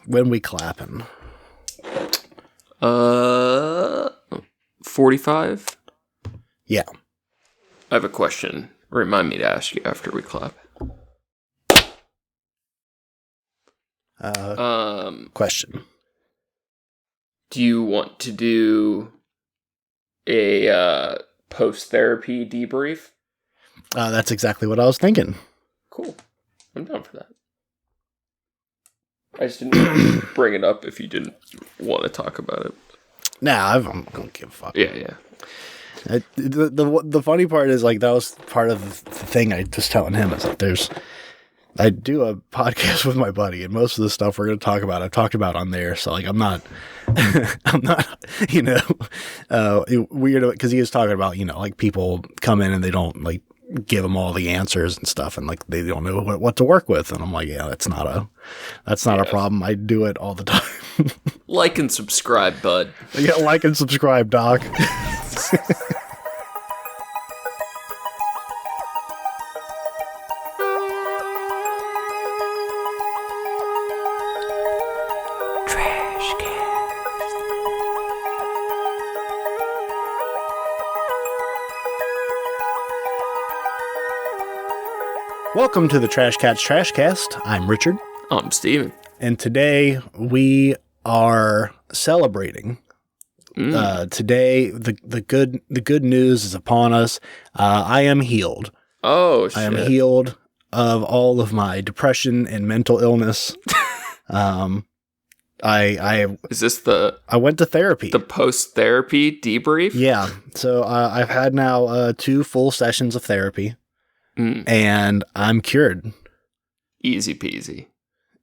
When we clapping? 45? Yeah. I have a question. Remind me to ask you after we clap. Question. Do you want to do a post-therapy debrief? That's exactly what I was thinking. Cool. I'm down for that. I just didn't bring it up if you didn't want to talk about it. Nah, I'm gonna give a fuck. Yeah. The funny part is, like, that was part of the thing I was telling him, is that I do a podcast with my buddy, and most of the stuff we're going to talk about, I've talked about on there. So, like, I'm not, weird, because he was talking about, like, people come in and they don't, like, give them all the answers and stuff, and, like, they don't know what to work with. And I'm like, yeah, that's not a problem. I do it all the time. Like and subscribe, bud. Yeah, like and subscribe, Doc. Welcome to the Trash Cats Trashcast. I'm Richard. I'm Steven. And today we are celebrating. Today, the good news is upon us. I am healed. Oh, shit. I am healed of all of my depression and mental illness. Is this I went to therapy. The post-therapy debrief? Yeah. So I've had now 2 full sessions of therapy. And I'm cured. Easy peasy.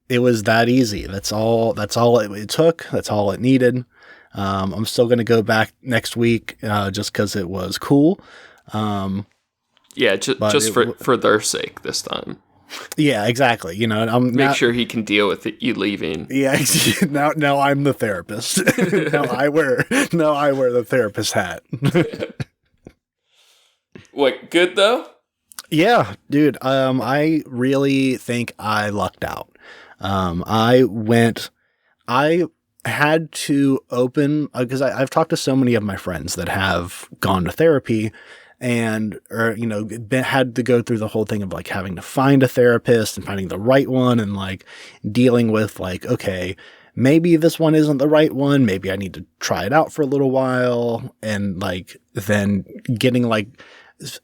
It was that easy. That's all it took. That's all it needed. I'm still going to go back next week just because it was cool. Yeah, just for their sake this time. Yeah, exactly. Make sure he can deal with you leaving. Yeah, now I'm the therapist. now I wear the therapist hat. What, good though? Yeah, dude. I really think I lucked out. I had to open, because I've talked to so many of my friends that have gone to therapy and, had to go through the whole thing of, like, having to find a therapist and finding the right one, and, like, dealing with, like, okay, maybe this one isn't the right one. Maybe I need to try it out for a little while, and, like, then getting, like,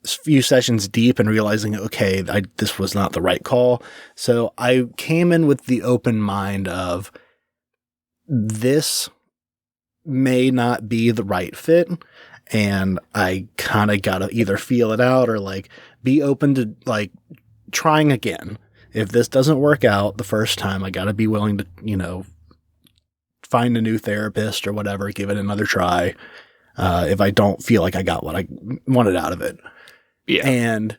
few sessions deep and realizing, okay, this was not the right call. So I came in with the open mind of, this may not be the right fit, and I kind of got to either feel it out or, like, be open to, like, trying again. If this doesn't work out the first time, I got to be willing to, find a new therapist or whatever, give it another try. If I don't feel like I got what I wanted out of it. Yeah. And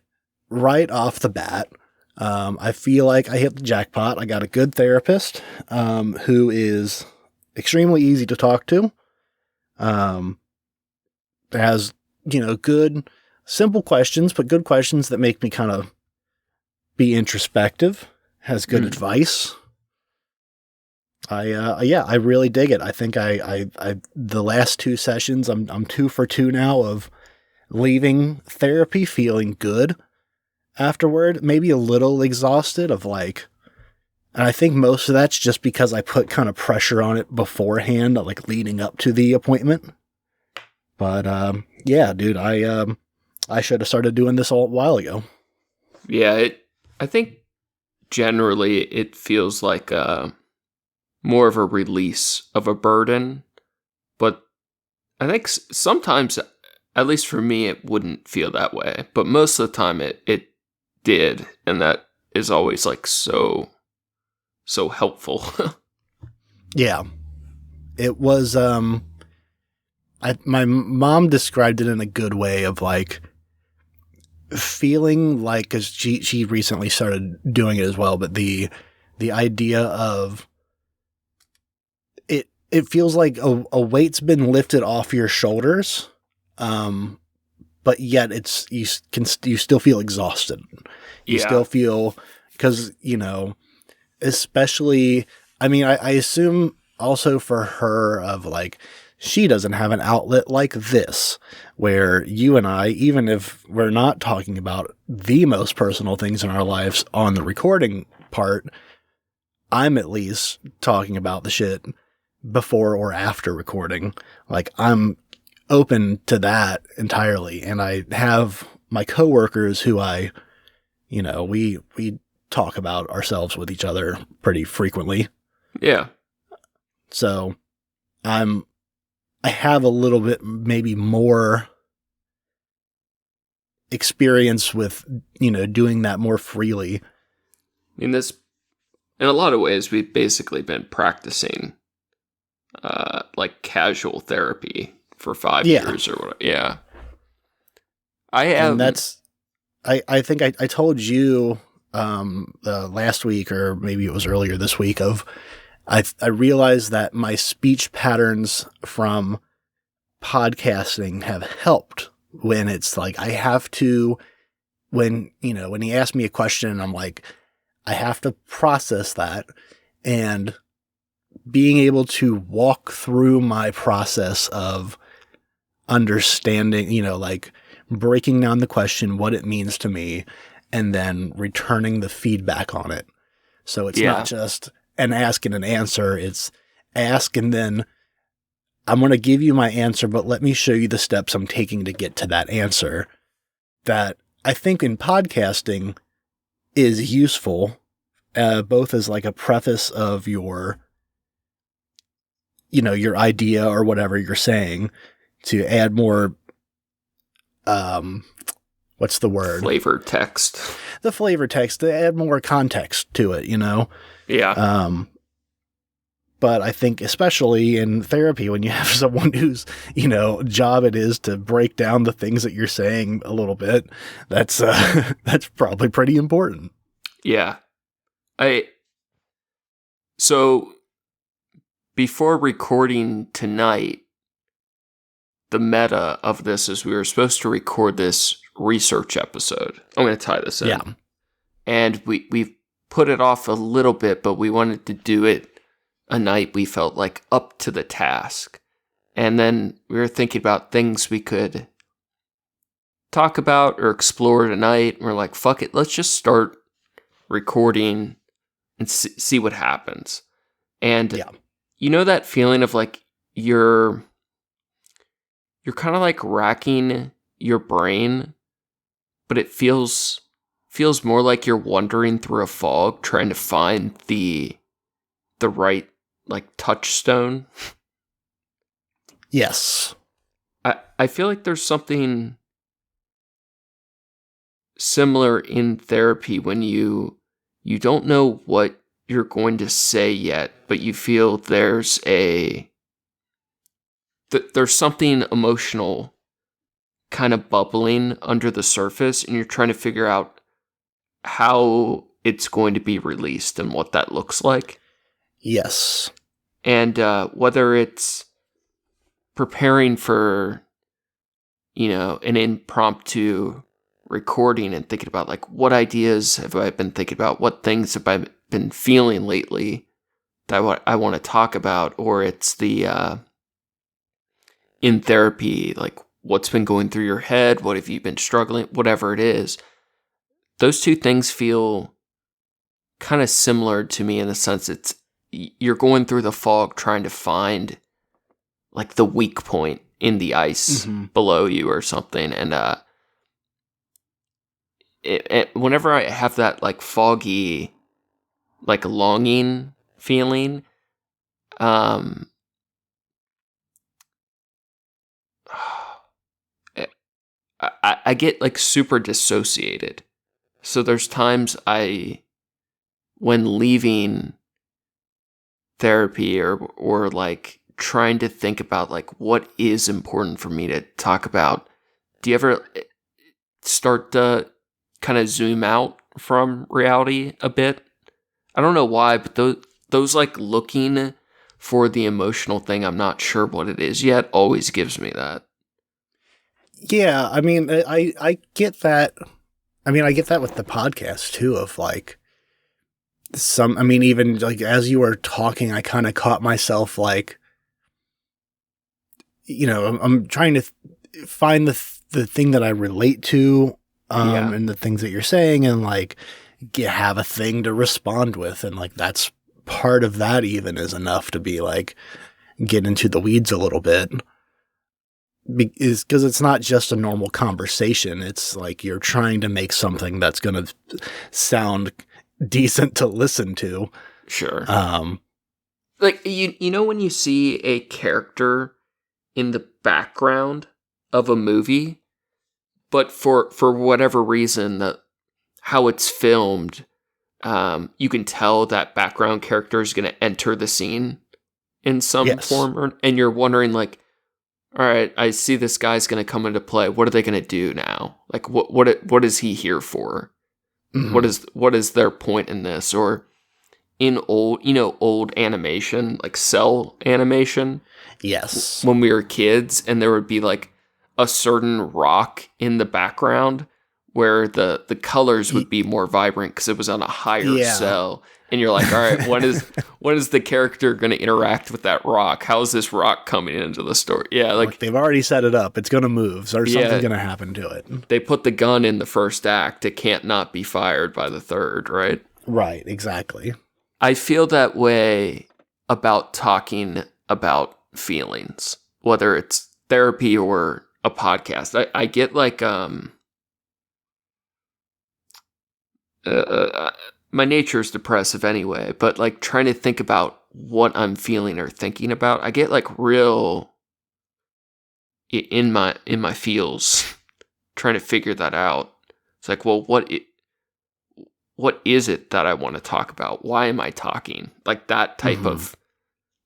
right off the bat, I feel like I hit the jackpot. I got a good therapist, who is extremely easy to talk to. Has, good, simple questions, but good questions that make me kind of be introspective. Has good advice. I really dig it. I think the last 2 sessions, I'm 2 for 2 now of leaving therapy feeling good afterward, maybe a little exhausted of, like, and I think most of that's just because I put kind of pressure on it beforehand, like, leading up to the appointment. But, yeah, dude, I should have started doing this a while ago. Yeah. I think generally it feels like, more of a release of a burden, but I think sometimes, at least for me, it wouldn't feel that way, but most of the time it did, and that is always, like, so helpful. Yeah, it was. My mom described it in a good way of, like, feeling like, because she recently started doing it as well, but the idea of it feels like a weight's been lifted off your shoulders, but yet you still feel exhausted. You still feel, because, especially I mean, I assume also for her of like, she doesn't have an outlet like this, where you and I, even if we're not talking about the most personal things in our lives on the recording part, I'm at least talking about the shit before or after recording. Like, I'm open to that entirely. And I have my coworkers who we talk about ourselves with each other pretty frequently. Yeah. So I have a little bit, maybe more experience with, doing that more freely. I mean, this, in a lot of ways, we've basically been practicing, like casual therapy for 5 years or whatever. Yeah. And that's, I think I told you, last week, or maybe it was earlier this week, I realized that my speech patterns from podcasting have helped when it's like, I have to, when he asked me a question, I'm like, I have to process that, and being able to walk through my process of understanding, like breaking down the question, what it means to me, and then returning the feedback on it. So it's not just an ask and an answer. It's ask and then I'm going to give you my answer, but let me show you the steps I'm taking to get to that answer. That I think in podcasting is useful, both as like a preface of your idea or whatever you're saying, to add more, what's the word? Flavor text. The flavor text, to add more context to it, Yeah. But I think especially in therapy, when you have someone whose, job it is to break down the things that you're saying a little bit, that's probably pretty important. Yeah. So before recording tonight, the meta of this is we were supposed to record this research episode. I'm going to tie this in. Yeah. And we've put it off a little bit, but we wanted to do it a night we felt like up to the task. And then we were thinking about things we could talk about or explore tonight. And we're like, fuck it, let's just start recording and see what happens. And that feeling of like you're kind of like racking your brain, but it feels more like you're wandering through a fog trying to find the right like touchstone. Yes. I feel like there's something similar in therapy when you don't know what you're going to say yet, but you feel there's something emotional kind of bubbling under the surface, and you're trying to figure out how it's going to be released and what that looks like. Yes. And whether it's preparing for, an impromptu recording and thinking about like, what ideas have I been thinking about? What things have I been feeling lately that I want to talk about? Or it's the, in therapy, like what's been going through your head? What have you been struggling? Whatever it is. Those two things feel kind of similar to me in the sense you're going through the fog trying to find like the weak point in the ice below you or something. And whenever I have that like foggy, like longing feeling, I get like super dissociated. So there's times when leaving therapy or like trying to think about like what is important for me to talk about, do you ever start to kind of zoom out from reality a bit? I don't know why, but those like looking for the emotional thing, I'm not sure what it is yet, always gives me that. Yeah, I mean, I get that. I mean, I get that with the podcast too, of like, I mean, even like as you were talking, I kind of caught myself like, I'm trying to find the thing that I relate to, Yeah. and the things that you're saying, and like have a thing to respond with, and like that's part of that even is enough to be like get into the weeds a little bit. Is because it's not just a normal conversation. It's like you're trying to make something that's going to sound decent to listen to. Sure. Like you know when you see a character in the background of a movie, but for whatever reason how it's filmed, you can tell that background character is going to enter the scene in some form, and you're wondering like, all right, I see this guy's going to come into play. What are they going to do now? Like, what is he here for? Mm-hmm. What is their point in this? Or in old animation, like cell animation. Yes. When we were kids, and there would be like a certain rock in the background where the colors would be more vibrant because it was on a higher cell. And you're like, all right, when is the character going to interact with that rock? How is this rock coming into the story? Yeah, like they've already set it up. It's going to move. So something's going to happen to it. They put the gun in the first act. It can't not be fired by the third, right? Right, exactly. I feel that way about talking about feelings, whether it's therapy or a podcast. I get like my nature is depressive anyway, but like trying to think about what I'm feeling or thinking about, I get like real in my feels trying to figure that out. It's like, well, what is it that I want to talk about? Why am I talking? Like that type of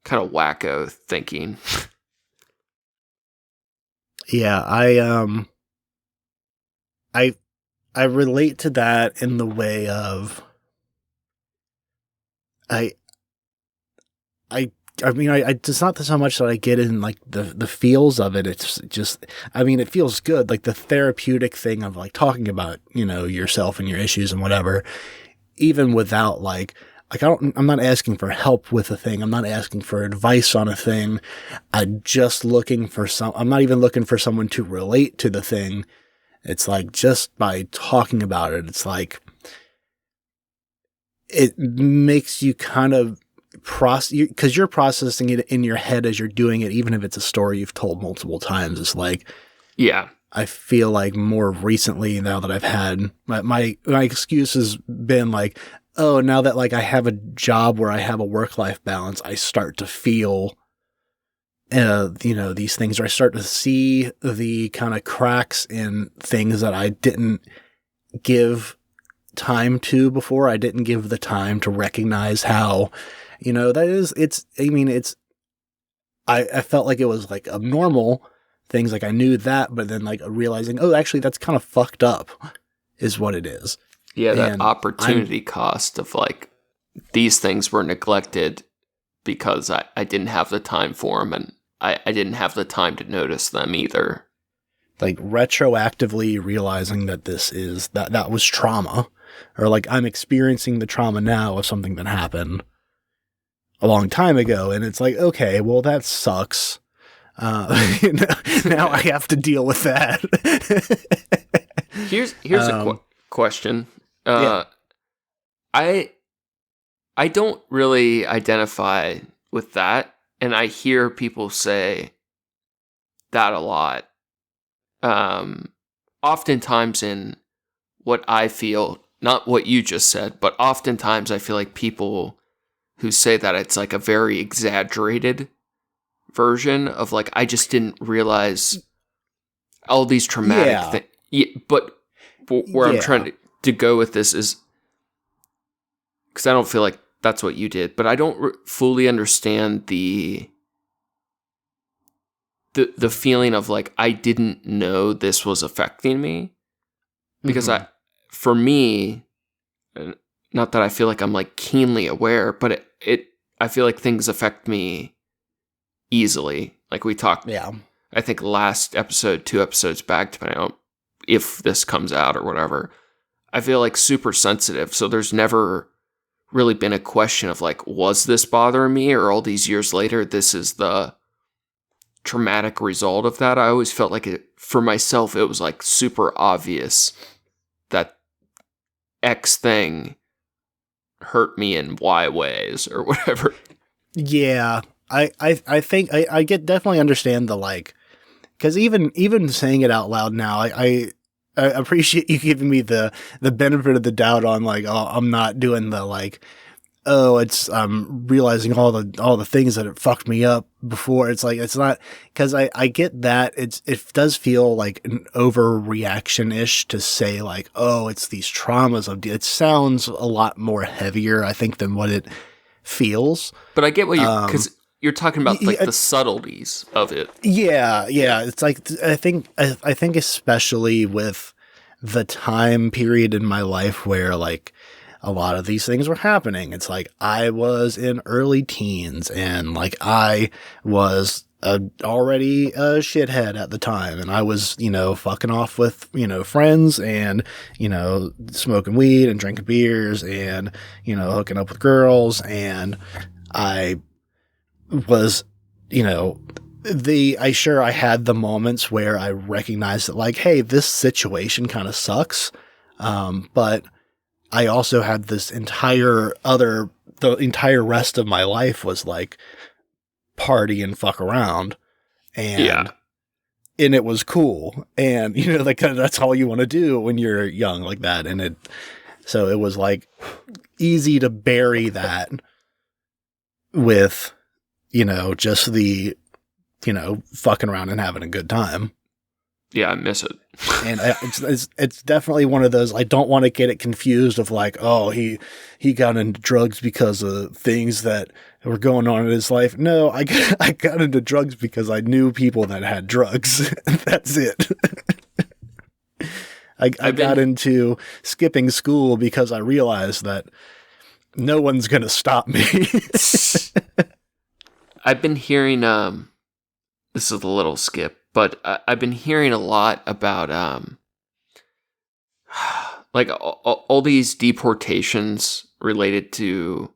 kind of wacko thinking. Yeah, I relate to that in the way of I mean, it's not so much that I get in like the feels of it. It's just, I mean, it feels good. Like the therapeutic thing of like talking about, yourself and your issues and whatever, even without like I'm not asking for help with a thing. I'm not asking for advice on a thing. I'm just looking for I'm not even looking for someone to relate to the thing. It's like just by talking about it, it's like it makes you kind of because you're processing it in your head as you're doing it, even if it's a story you've told multiple times. It's like, yeah, I feel like more recently now that I've had my excuse has been like, oh, now that like I have a job where I have a work-life balance, I start to feel, these things, or I start to see the kind of cracks in things that I didn't give time to before. I didn't give the time to recognize how, I felt like it was like abnormal things. Like I knew that, but then like realizing, oh, actually that's kind of fucked up is what it is. Yeah. That opportunity cost of like, these things were neglected because I didn't have the time for them, and I didn't have the time to notice them either. Like retroactively realizing that that was trauma, or like I'm experiencing the trauma now of something that happened a long time ago. And it's like, okay, well that sucks. Now I have to deal with that. Here's a question. I don't really identify with that, and I hear people say that a lot. Oftentimes in what I feel, not what you just said, but oftentimes I feel like people who say that it's like a very exaggerated version of like, I just didn't realize all these traumatic things. Yeah, but where I'm trying to go with this is, because I don't feel like that's what you did, but I don't fully understand the feeling of like, I didn't know this was affecting me, because for me, not that I feel like I'm like keenly aware, but I feel like things affect me easily. Like we talked, I think last episode, 2 episodes back, depending on if this comes out or whatever, I feel like super sensitive. So there's never really been a question of like, was this bothering me, or all these years later, this is the traumatic result of that. I always felt like it, for myself, it was like super obvious that X thing hurt me in Y ways or whatever. Yeah. I think I get definitely understand the like, because even saying it out loud now, I appreciate you giving me the benefit of the doubt on like, oh, I'm not doing the like, oh, it's realizing all the things that it fucked me up before. It's like, it's not, because I get that it does feel like an overreaction ish to say like, oh, it's these traumas of it sounds a lot more heavier, I think, than what it feels. But I get what because you're talking about like the subtleties of it. Yeah. It's like, I think especially with the time period in my life where like a lot of these things were happening. It's like I was in early teens and like I was already a shithead at the time, and I was, fucking off with, friends and, smoking weed and drinking beers and, hooking up with girls. And I was, I had the moments where I recognized that like, hey, this situation kind of sucks. But I also had this the entire rest of my life was like party and fuck around. And it was cool. And, like that's all you want to do when you're young like that. And so it was like easy to bury that with, just the, fucking around and having a good time. Yeah, I miss it. And it's definitely one of those, I don't want to get it confused of like, oh, he got into drugs because of things that were going on in his life. No, I got into drugs because I knew people that had drugs. That's it. I got into skipping school because I realized that no one's going to stop me. I've been hearing, this is a little skip, but I've been hearing a lot about, like all these deportations related to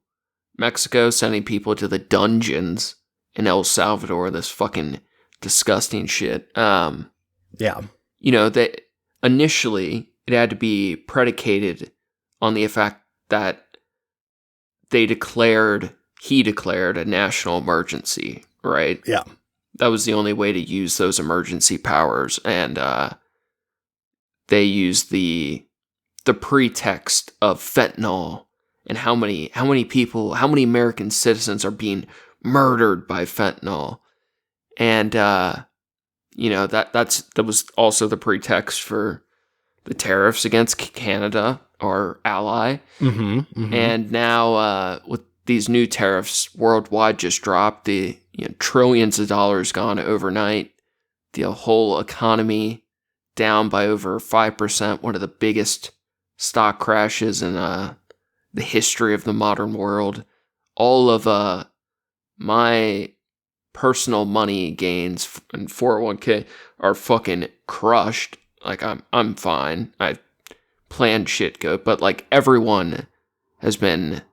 Mexico, sending people to the dungeons in El Salvador, this fucking disgusting shit. Yeah. That initially it had to be predicated on the fact that he declared a national emergency, right? Yeah. That was the only way to use those emergency powers, and they used the pretext of fentanyl and how many American citizens are being murdered by fentanyl, and that was also the pretext for the tariffs against Canada, our ally, and now with these new tariffs worldwide just dropped, the trillions of dollars gone overnight, the whole economy down by over 5%, one of the biggest stock crashes in the history of the modern world. All of my personal money gains in 401k are fucking crushed. Like I'm fine. I planned shit go, but like everyone has been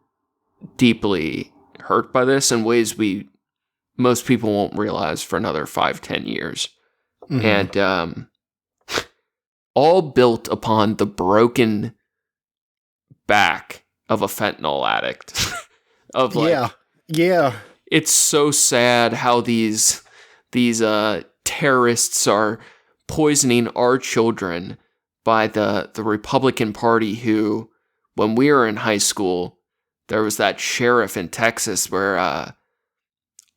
deeply hurt by this in ways most people won't realize for another 5-10 years. And all built upon the broken back of a fentanyl addict. Of like, yeah. It's so sad how these terrorists are poisoning our children by the Republican Party, who, when we were in high school, there was that sheriff in Texas where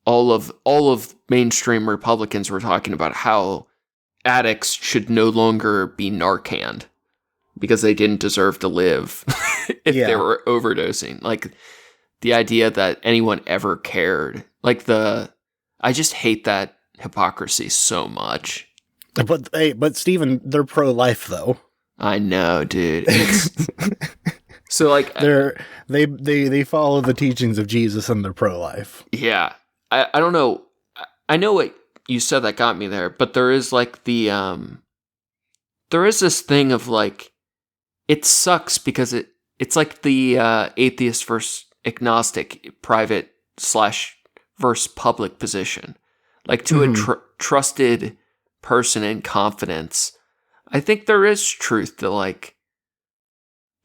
all of mainstream Republicans were talking about how addicts should no longer be Narcaned because they didn't deserve to live if they were overdosing. Like the idea that anyone ever cared. Like I just hate that hypocrisy so much. But Steven, they're pro-life though. I know, dude. So like they follow the teachings of Jesus and they're pro-life. Yeah. I don't know. I know what you said that got me there, but there is like there is this thing of like, it sucks because it's like the atheist versus agnostic, private slash versus public position. Like to a trusted person in confidence, I think there is truth to like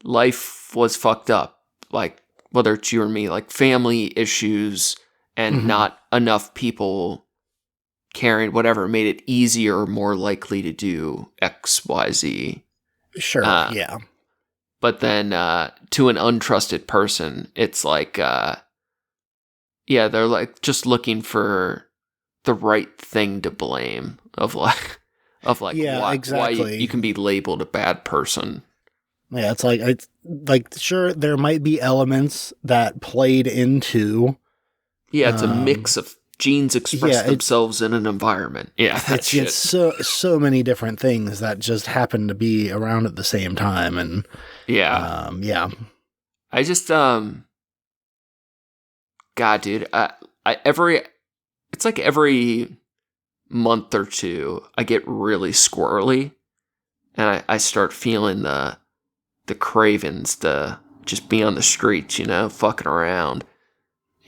life was fucked up. Like whether it's you or me, like family issues and not enough people caring, whatever, made it easier or more likely to do X, Y, Z. Sure, yeah. But then to an untrusted person, it's like, yeah, they're like just looking for the right thing to blame Yeah, why exactly. you can be labeled a bad person. Yeah, it's like sure there might be elements that played into. Yeah, it's a mix of genes express themselves in an environment. Yeah, that's shit. It's so many different things that just happen to be around at the same time, and yeah. I just God, dude, it's like every month or two I get really squirrely, and I start feeling the cravings to just be on the streets, you know, fucking around.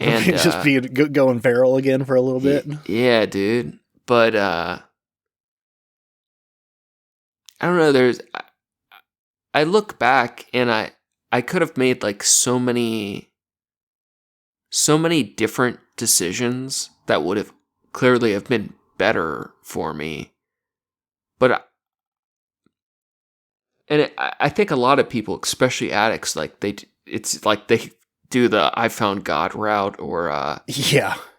And just be going feral again for a little bit. Yeah, dude. But I don't know. I look back and I could have made like so many different decisions that would have clearly have been better for me. But I think a lot of people, especially addicts, like it's like they do the I found God route, or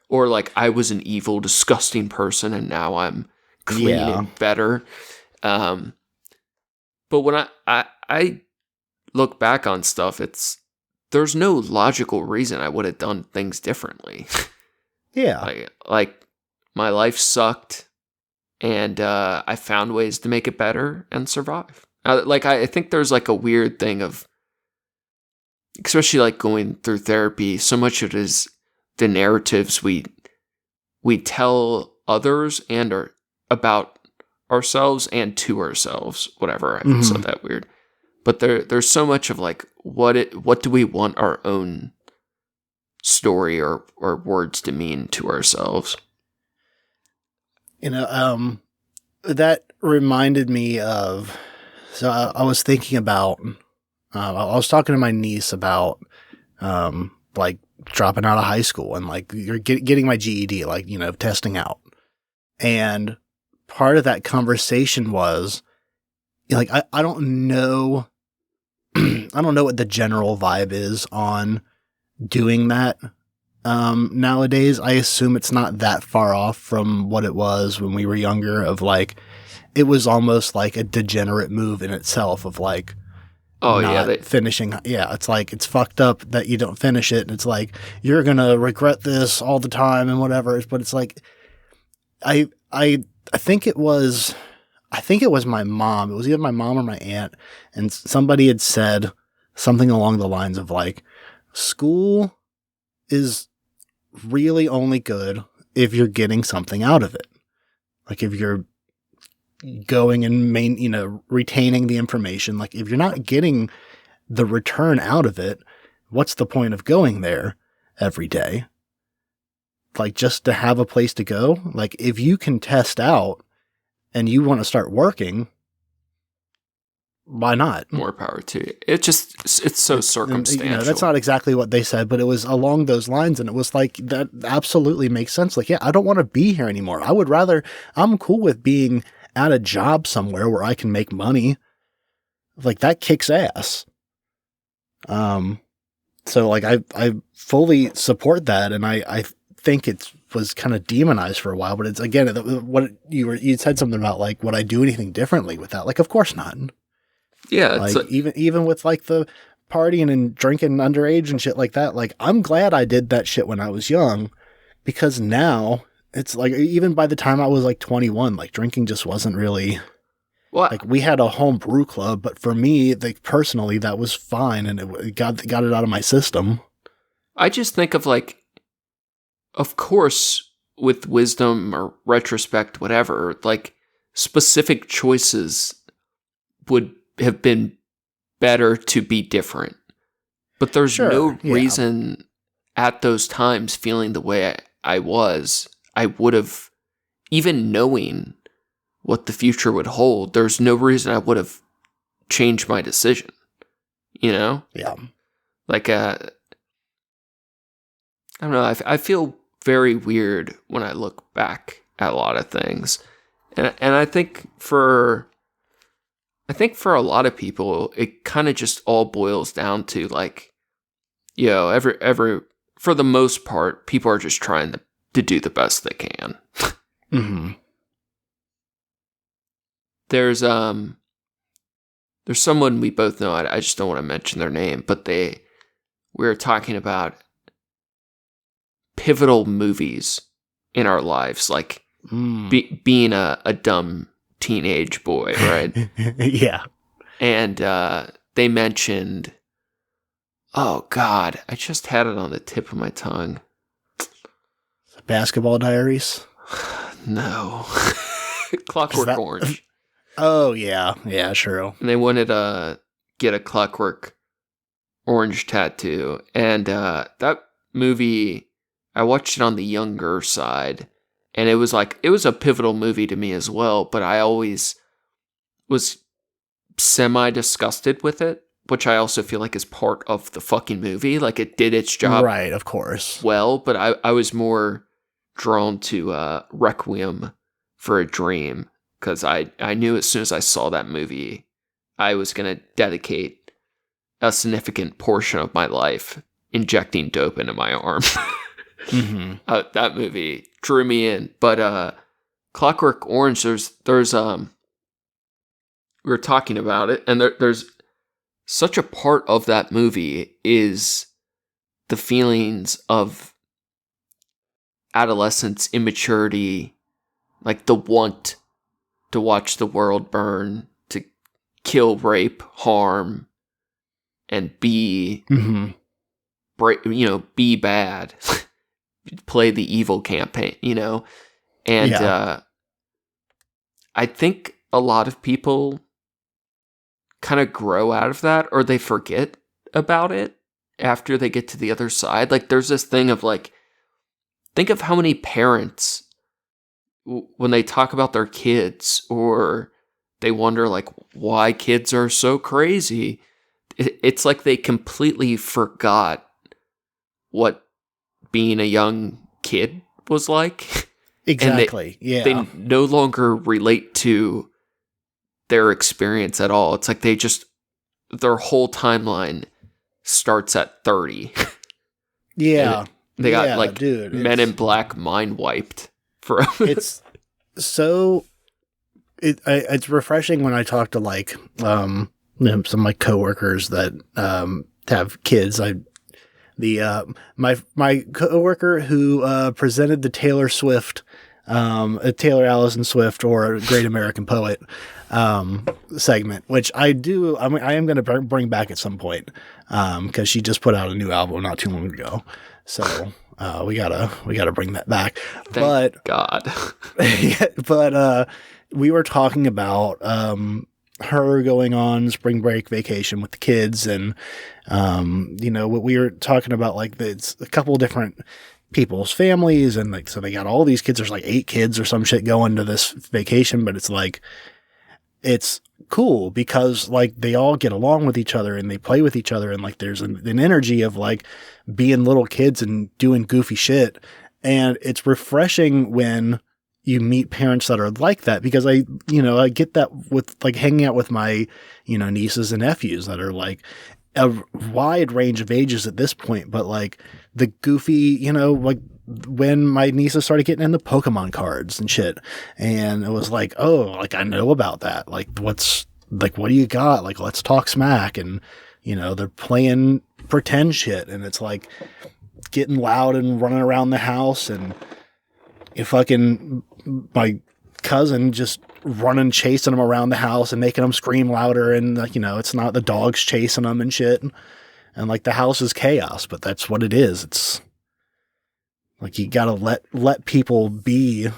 or like I was an evil, disgusting person and now I'm clean and better. But when I look back on stuff, there's no logical reason I would have done things differently. Yeah, like my life sucked, and I found ways to make it better and survive. I think there's like a weird thing of, especially like going through therapy, so much of it is the narratives we tell others and about ourselves and to ourselves, whatever. I said that weird. But there's so much of like what do we want our own story or words to mean to ourselves? You know, that reminded me of, so I was thinking about, I was talking to my niece about, like dropping out of high school and like you're getting my GED, like, you know, testing out. And part of that conversation was like, I don't know, I don't know what the general vibe is on doing that. Nowadays, I assume it's not that far off from what it was when we were younger, of like, it was almost like a degenerate move in itself of like, finishing. Yeah, it's like, it's fucked up that you don't finish it. And it's like, you're going to regret this all the time and whatever. But it's like, I think it was my mom. It was either my mom or my aunt. And somebody had said something along the lines of like, school is really only good if you're getting something out of it. Like if you're going and retaining the information, like if you're not getting the return out of it, what's the point of going there every day? Like just to have a place to go. Like if you can test out and you want to start working, why not? More power to you. It's so circumstantial. You know, that's not exactly what they said, but it was along those lines. And it was like, that absolutely makes sense. Like, yeah, I don't want to be here anymore. I'm cool with being at a job somewhere where I can make money. Like that kicks ass. So like I fully support that. And I think it was kind of demonized for a while, but it's again, what you said something about like, would I do anything differently with that? Like, of course not. Yeah, like even with like the partying and drinking underage and shit like that, like I'm glad I did that shit when I was young, because now it's like even by the time I was like 21, like drinking just wasn't really. Well, like we had a home brew club, but for me, like personally, that was fine, and it got it out of my system. I just think of like, of course, with wisdom or retrospect, whatever, like specific choices would have been better to be different. But there's Sure, no yeah. reason at those times feeling the way I was, I would have, even knowing what the future would hold, there's no reason I would have changed my decision. You know? Yeah. Like, I don't know, I feel very weird when I look back at a lot of things. And I think for a lot of people, it kind of just all boils down to like, you know, every for the most part, people are just trying to do the best they can. Mm-hmm. There's someone we both know. I just don't want to mention their name, but we were talking about pivotal movies in our lives, like being a dumb teenage boy, right? Yeah. And they mentioned, oh God, I just had it on the tip of my tongue. Basketball Diaries? No. Clockwork Orange. Oh, yeah. Yeah, sure. And they wanted to get a Clockwork Orange tattoo. And that movie, I watched it on the younger side. And it was a pivotal movie to me as well. But I always was semi-disgusted with it, which I also feel like is part of the fucking movie. Like, it did its job. Right, of course. Well, but I was more drawn to Requiem for a Dream, because I knew as soon as I saw that movie, I was going to dedicate a significant portion of my life injecting dope into my arm. Mm-hmm. That movie drew me in. But Clockwork Orange, there's we were talking about it, and there's such a part of that movie is the feelings of adolescence, immaturity, like the want to watch the world burn, to kill, rape, harm, and be, be bad, play the evil campaign, you know? And I think a lot of people kind of grow out of that, or they forget about it after they get to the other side. Like, there's this thing of like, think of how many parents, when they talk about their kids, or they wonder like why kids are so crazy, it's like they completely forgot what being a young kid was like. Exactly. They no longer relate to their experience at all. It's like their whole timeline starts at 30. Yeah. They got Men in Black mind wiped for it's so it's refreshing when I talk to like some of my coworkers that have kids. My coworker who presented the Taylor Allison Swift or Great American Poet segment, which I am going to bring back at some point because she just put out a new album not too long ago. So we gotta bring that back. Thank God. But we were talking about her going on spring break vacation with the kids, and what we were talking about, like it's a couple different people's families, and like so they got all these kids. There's like 8 kids or some shit going to this vacation, but it's like it's cool because like they all get along with each other and they play with each other, and like there's an energy of like being little kids and doing goofy shit. And it's refreshing when you meet parents that are like that, because I get that with like hanging out with my, nieces and nephews that are like a wide range of ages at this point, but like the goofy, like when my nieces started getting into Pokemon cards and shit, and it was like, oh, like I know about that. Like what do you got? Like, let's talk smack. And, they're playing pretend shit, and it's like getting loud and running around the house, and my cousin just running, chasing them around the house and making them scream louder. And like, it's not the dogs chasing them and shit. And like the house is chaos, but that's what it is. It's like, you gotta let people be,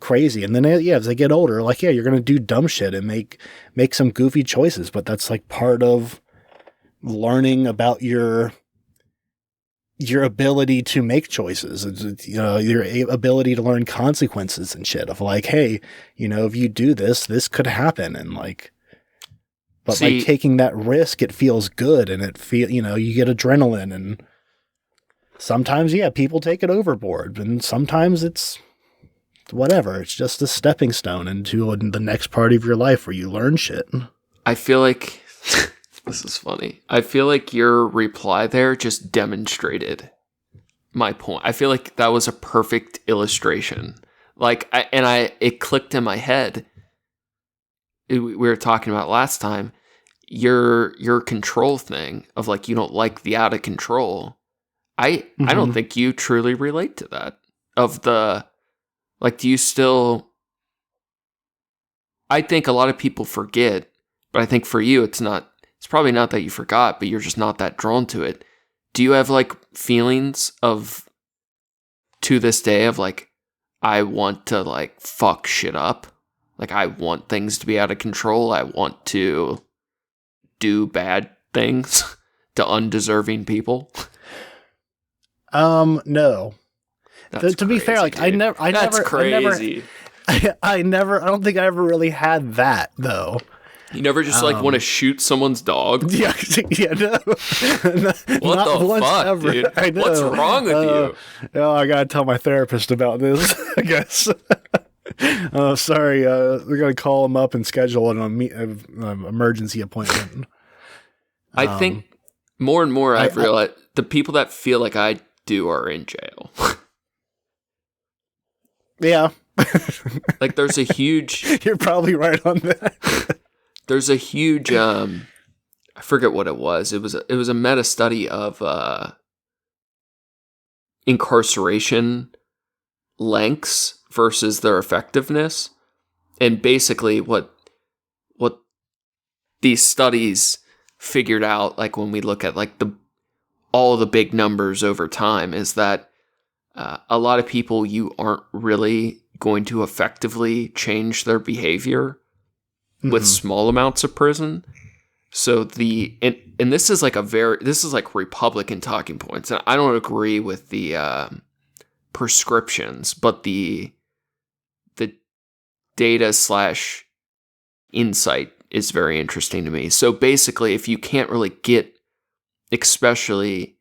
crazy. And then, as they get older, like, you're going to do dumb shit and make some goofy choices, but that's like part of learning about your ability to make choices, your ability to learn consequences and shit of like, hey, if you do this, this could happen. And like, but like taking that risk, it feels good. And you get adrenaline, and sometimes, people take it overboard, and sometimes it's whatever. It's just a stepping stone into the next part of your life where you learn shit. I feel like this is funny. I feel like your reply there just demonstrated my point. I feel like that was a perfect illustration. Like, it clicked in my head. We were talking about last time, your control thing of like, you don't like the out of control. I don't think you truly relate to that. Do you still? I think a lot of people forget, but I think for you, it's probably not that you forgot, but you're just not that drawn to it. Do you have like feelings to this day of like, I want to like fuck shit up? Like, I want things to be out of control. I want to do bad things to undeserving people. No. To be fair, like, dude. That's crazy. I don't think I ever really had that though. You never just want to shoot someone's dog? Yeah, no. What the fuck, ever. Dude? I know. What's wrong with you? Oh, I gotta tell my therapist about this, I guess. Sorry, we're gonna call him up and schedule an emergency appointment. I think more and more I've realized the people that feel like I do are in jail. Yeah. Like, there's a huge... You're probably right on that. There's a huge... I forget what it was. It was a meta study of incarceration lengths versus their effectiveness. And basically what these studies figured out, like when we look at like all the big numbers over time, is that a lot of people, you aren't really going to effectively change their behavior with small amounts of prison. So and this is like this is like Republican talking points. And I don't agree with the prescriptions, but the data / insight is very interesting to me. So basically, if you can't really get especially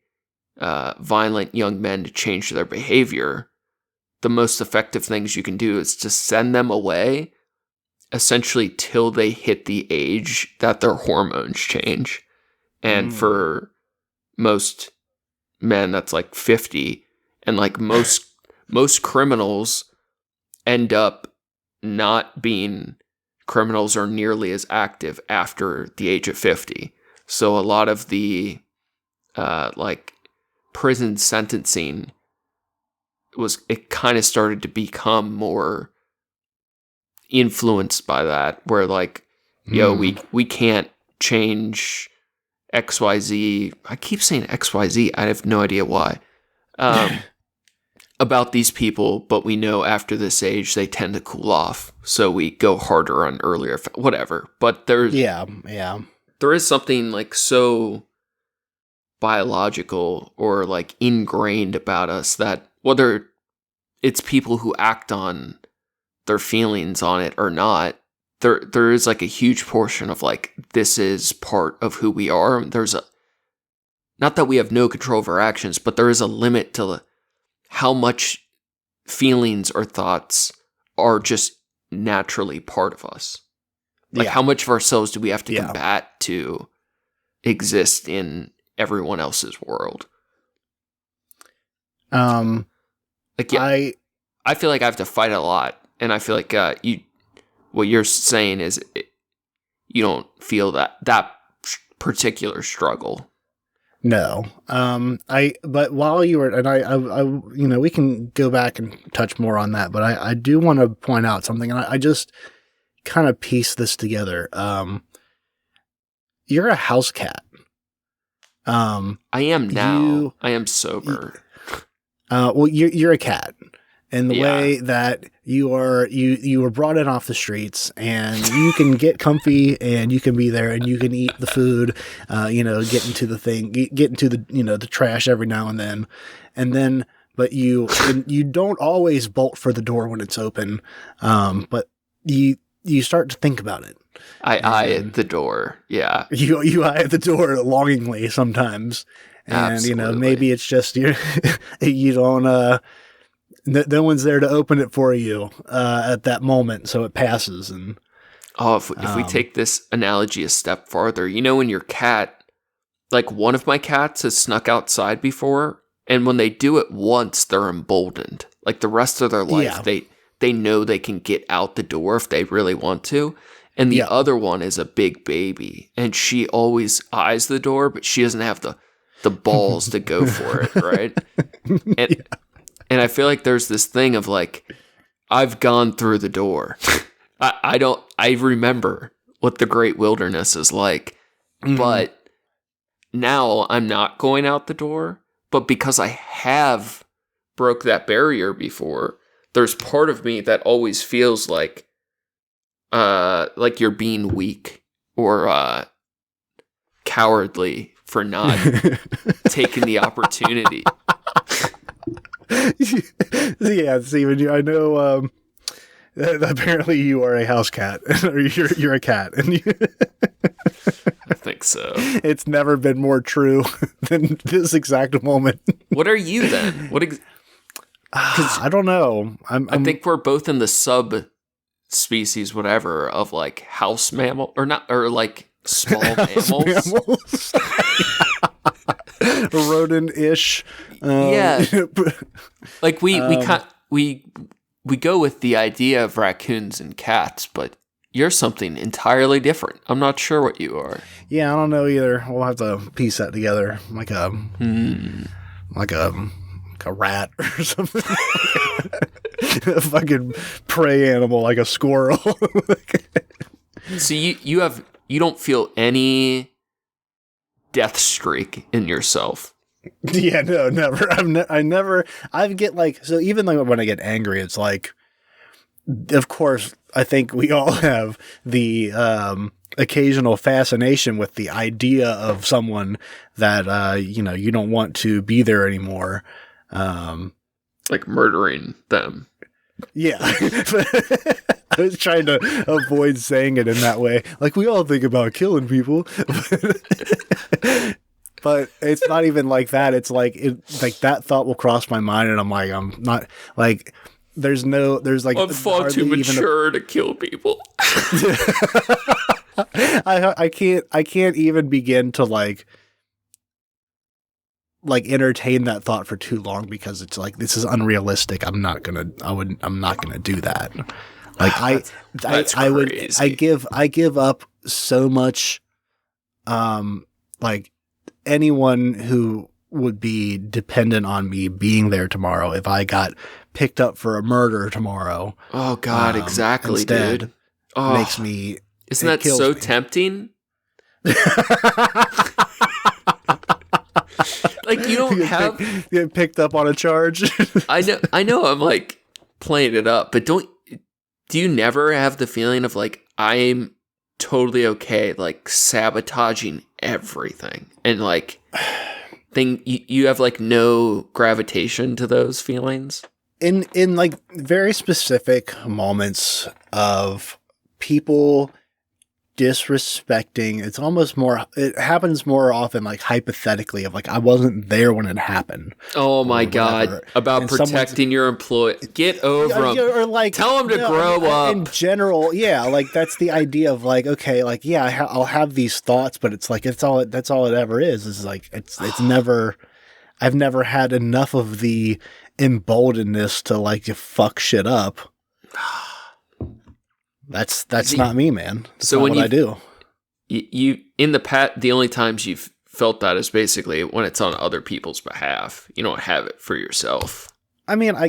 violent young men to change their behavior, the most effective things you can do is to send them away essentially till they hit the age that their hormones change. And for most men, that's like 50. And like most criminals end up not being criminals or nearly as active after the age of 50. So a lot of the like prison sentencing it kind of started to become more influenced by that, where like, we can't change XYZ. I keep saying XYZ. I have no idea why. About these people, but we know after this age they tend to cool off, so we go harder on earlier, whatever. But there is something like so biological or like ingrained about us that whether it's people who act on their feelings on it or not, there is like a huge portion of like, this is part of who we are. Not that we have no control of our actions, but there is a limit to how much feelings or thoughts are just naturally part of us. Like, how much of ourselves do we have to combat to exist in everyone else's world? I feel like I have to fight a lot, and I feel like what you're saying is you don't feel that particular struggle. No. But while you were, and I we can go back and touch more on that, but I do want to point out something, and I just kind of piece this together. You're a house cat. I am now. I am sober. Well, you're a cat, in the way that you were brought in off the streets, and you can get comfy, and you can be there, and you can eat the food, get into the trash every now and then, but you don't always bolt for the door when it's open, but you start to think about it. I eye at the door. Yeah. You eye at the door longingly sometimes. And, Absolutely. maybe it's just you don't, no one's there to open it for you at that moment, so it passes. And if we take this analogy a step farther, when your cat, like one of my cats has snuck outside before, and when they do it once, they're emboldened. Like the rest of their life, they know they can get out the door if they really want to. And the other one is a big baby, and she always eyes the door, but she doesn't have the balls to go for it, right? And I feel like there's this thing of like, I've gone through the door. I remember what the great wilderness is like, but now I'm not going out the door. But because I have broke that barrier before, there's part of me that always feels like you're being weak or cowardly for not taking the opportunity. Yeah, Steven, I know apparently you are a house cat, or you're a cat, and I think so. It's never been more true than this exact moment. What are you then? I don't know. I think we're both in the subspecies, whatever, of like house mammal or like small mammals. Rodent-ish. Yeah. Like we go with the idea of raccoons and cats, but you're something entirely different. I'm not sure what you are. Yeah, I don't know either. We'll have to piece that together, like a rat or something. A fucking prey animal, like a squirrel. So you don't feel any death streak in yourself. Yeah, no, never. I get like, so even like when I get angry, it's like, of course, I think we all have the occasional fascination with the idea of someone that you don't want to be there anymore. Like murdering them. Yeah. I was trying to avoid saying it in that way. Like, we all think about killing people. But it's not even like that. It's like that thought will cross my mind, and I'm not like, I'm far too mature to kill people. I can't even begin to like entertain that thought for too long, because it's like, this is unrealistic. I'm not gonna do that. Like I give up so much, like anyone who would be dependent on me being there tomorrow if I got picked up for a murder tomorrow. Oh God, exactly, instead, dude. Makes me. Isn't that so tempting? Like, you don't have get picked up on a charge. I know I'm like playing it up, but do you never have the feeling of like, I'm totally okay like sabotaging everything, and like you have like no gravitation to those feelings? In like very specific moments of people disrespecting, it happens more often like hypothetically, of like, I wasn't there when it happened. Oh my God. About and protecting your employee. Get over them. Or like, tell them to grow up. In general, yeah, like that's the idea of like, okay, like, yeah, I'll have these thoughts, but it's like, that's all it ever is like, it's never, I've never had enough of the emboldenedness to like to fuck shit up. That's not me, man. That's so not what I do. You in the past, the only times you've felt that is basically when it's on other people's behalf. You don't have it for yourself. I mean, I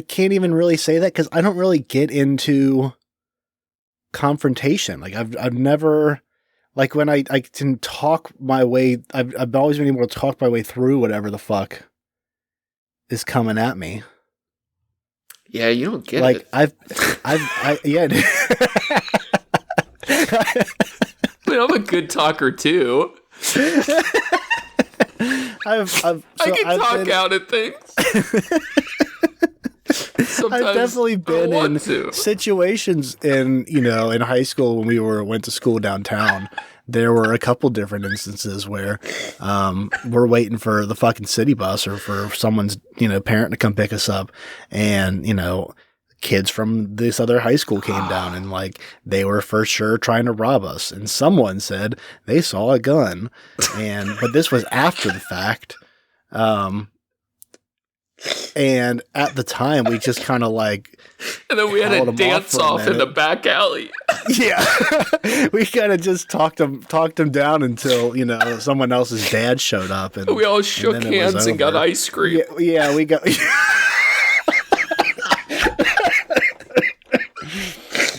can't even really say that, because I don't really get into confrontation. Like I've never, like when I can talk my way, I've always been able to talk my way through whatever the fuck is coming at me. Yeah, you don't get like it. Yeah. I mean, I'm a good talker too. I can talk out at things. Sometimes I've definitely been in to. situations in high school when we went to school downtown. There were a couple different instances where we're waiting for the fucking city bus or for someone's parent to come pick us up, and kids from this other high school came down and like they were for sure trying to rob us, and someone said they saw a gun, but this was after the fact. And at the time, we just kind of like, and then we had a dance off in the back alley. Yeah, we kind of just talked them down until someone else's dad showed up, and we all shook hands and got ice cream. Yeah, we got.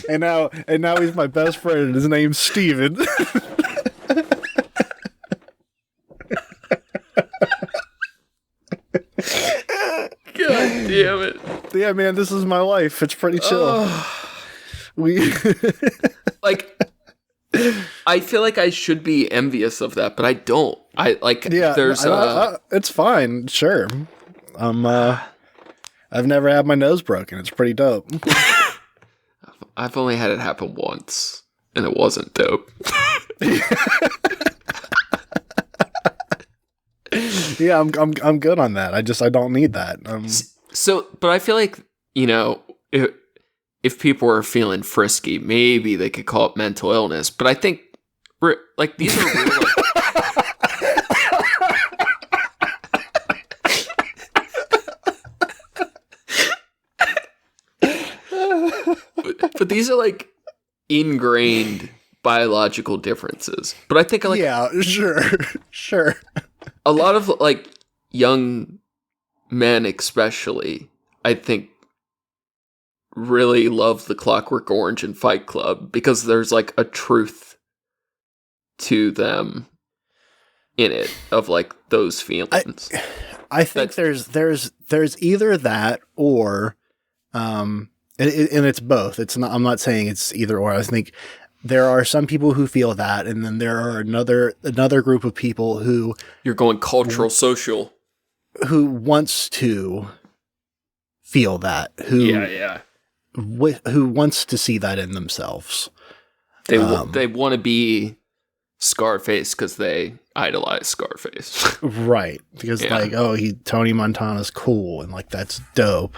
and now he's my best friend, and his name's Steven. God damn it. Yeah, man, this is my life. It's pretty chill. I feel like I should be envious of that, but I don't. It's fine. Sure. I've never had my nose broken. It's pretty dope. I've only had it happen once, and it wasn't dope. Yeah, I'm good on that. I don't need that. But I feel like if people are feeling frisky, maybe they could call it mental illness. But I think these are real. But these are like ingrained biological differences. But I think sure. A lot of like young men, especially, I think, really love The Clockwork Orange and Fight Club because there's like a truth to them in it of like those feelings. I think there's either that or and it's both. It's not. I'm not saying it's either or. I think there are some people who feel that, and then there are another group of people who you're going cultural, social, who wants to feel that. Who wants to see that in themselves. They want to be Scarface because they idolize Scarface. Right. Because Tony Montana's cool and like that's dope.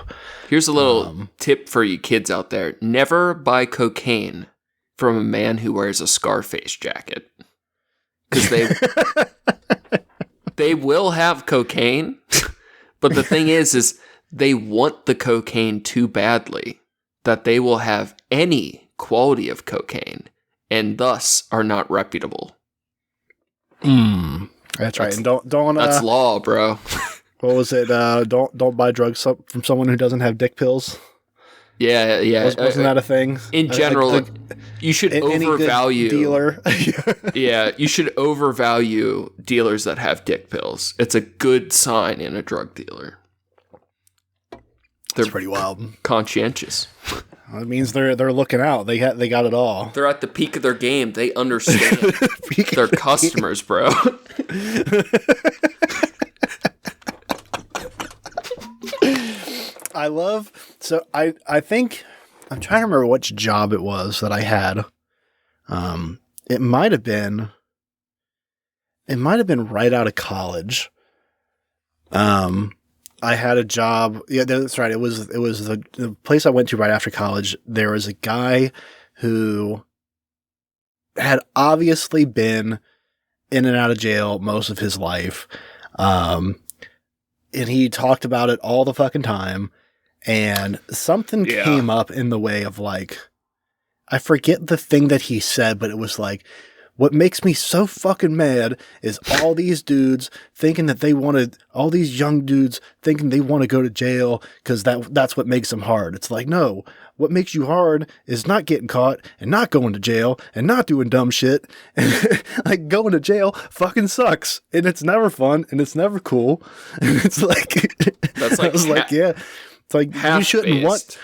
Here's a little tip for you kids out there. Never buy cocaine from a man who wears a Scarface jacket. Because they will have cocaine, but the thing is they want the cocaine too badly that they will have any quality of cocaine and thus are not reputable. That's right. And don't that's law, bro. What was it? Don't buy drugs from someone who doesn't have dick pills. Yeah. Wasn't that a thing? In general, you should overvalue dealer. Yeah, you should overvalue dealers that have dick pills. It's a good sign in a drug dealer. They're pretty wild. Conscientious. It means they're looking out. They got it all. They're at the peak of their game. They understand their customers, bro. I think I'm trying to remember which job it was that I had. It might have been right out of college. I had a job. Yeah, that's right. It was the place I went to right after college. There was a guy who had obviously been in and out of jail most of his life. And he talked about it all the fucking time. And something came up in the way of like, I forget the thing that he said, but it was like, what makes me so fucking mad is all these dudes thinking that all these young dudes thinking they want to go to jail because that's what makes them hard. It's like, no, what makes you hard is not getting caught and not going to jail and not doing dumb shit. And like going to jail fucking sucks and it's never fun and it's never cool. And it's like, that's like, I was like, yeah. It's like you shouldn't want.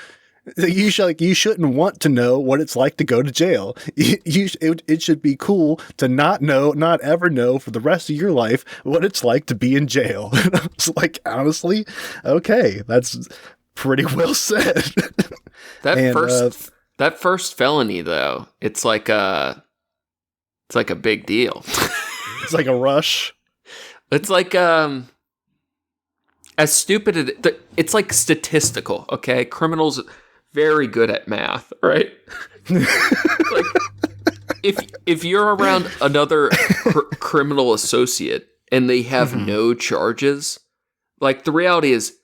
You shouldn't want to know what it's like to go to jail. It should be cool to not ever know for the rest of your life what it's like to be in jail. And I was like, honestly, okay, that's pretty well said. That first felony though, it's like a big deal. It's like a rush. It's like as stupid as it's like statistical. Okay, criminals. Very good at math, right? Like, if you're around another criminal associate and they have no charges, like the reality is,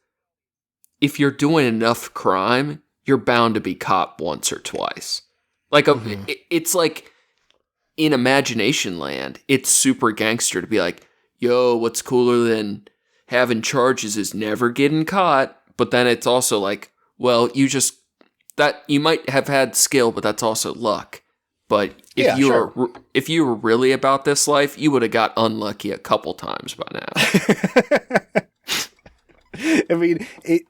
if you're doing enough crime, you're bound to be caught once or twice. Like it's like in imagination land, it's super gangster to be like, yo, what's cooler than having charges is never getting caught. But then it's also like, well, that you might have had skill, but that's also luck. But if you were really about this life, you would have got unlucky a couple times by now. I mean,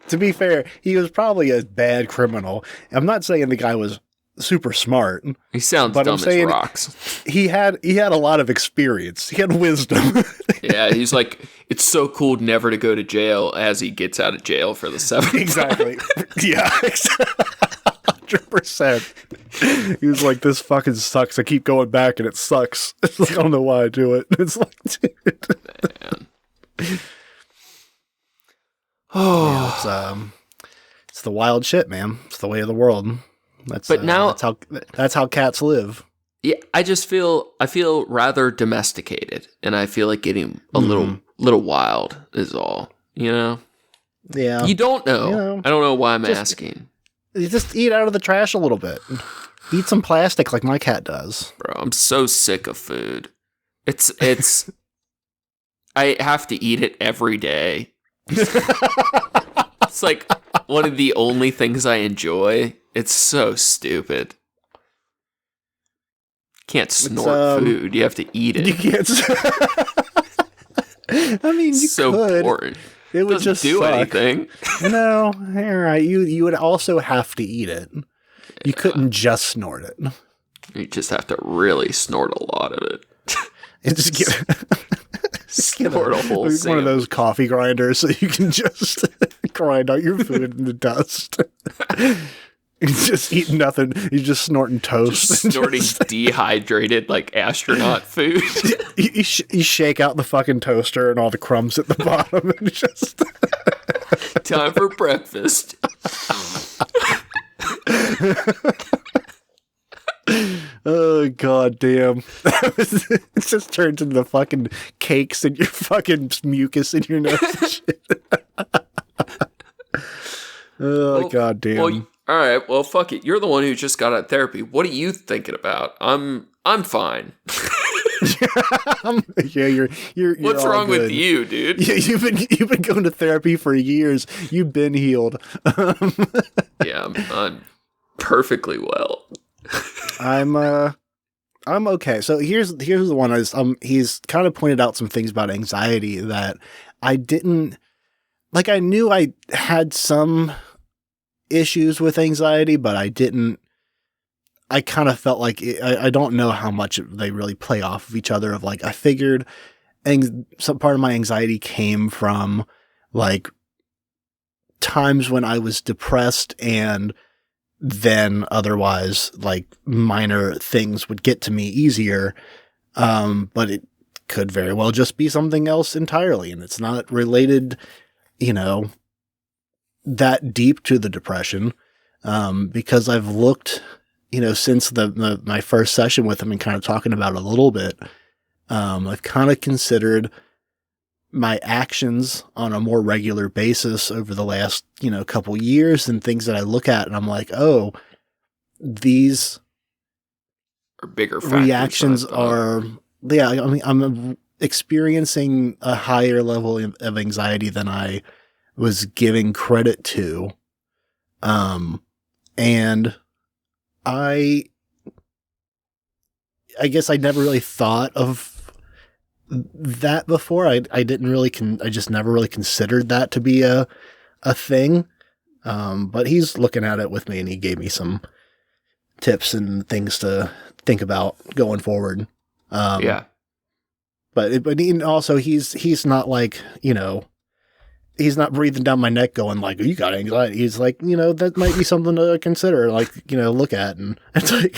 to be fair, he was probably a bad criminal. I'm not saying the guy was super smart. He sounds dumb as rocks. He had a lot of experience. He had wisdom. Yeah, he's like, it's so cool never to go to jail as he gets out of jail for the seventh Exactly. Yeah. 100%. He was like, this fucking sucks. I keep going back and it sucks. It's like, I don't know why I do it. It's like, dude. Man. Oh, yeah, it's the wild shit, man. It's the way of the world. That's how cats live. Yeah, I feel rather domesticated, and I feel like getting a little wild is all. You know? Yeah. You don't know. You know, I don't know why I'm asking. You just eat out of the trash a little bit. Eat some plastic like my cat does. Bro, I'm so sick of food. It's I have to eat it every day. It's like one of the only things I enjoy. It's so stupid. Can't snort food. You have to eat it. You can't. I mean, you so could. Boring. It would just do suck. anything. No, all right. You would also have to eat it. Yeah. You couldn't just snort it. You just have to really snort a lot of it. And just snort a whole one of those coffee grinders so you can just grind out your food in the dust. You just eat nothing. You're just snorting toast. Just snorting dehydrated, like, astronaut food. You shake out the fucking toaster and all the crumbs at the bottom and just... Time for breakfast. Oh, god damn. It just turns into the fucking cakes and your fucking mucus in your nose and shit. Oh, god damn. Well, all right, well, fuck it. You're the one who just got out of therapy. What are you thinking about? I'm fine. Yeah, you're What's wrong good. with you, dude? Yeah, you've been going to therapy for years. You've been healed. Yeah, I'm perfectly well. I'm okay. So here's the one. He's kind of pointed out some things about anxiety that I didn't like. I knew I had some issues with anxiety, but I kind of felt like I don't know how much they really play off of each other. Of like, I figured some part of my anxiety came from like times when I was depressed, and then otherwise like minor things would get to me easier. But it could very well just be something else entirely, and it's not related, that deep to the depression, because I've looked, since my first session with him and kind of talking about it a little bit, I've kind of considered my actions on a more regular basis over the last, couple years, and things that I look at and I'm like, oh, these are bigger reactions are, yeah, I mean, I'm experiencing a higher level of anxiety than I was giving credit to. And I guess I never really thought of that before. I didn't really I just never really considered that to be a thing. But he's looking at it with me, and he gave me some tips and things to think about going forward. Yeah. But also he's not like, he's not breathing down my neck going like, you got anxiety. He's like, that might be something to consider, like, look at. And it's like,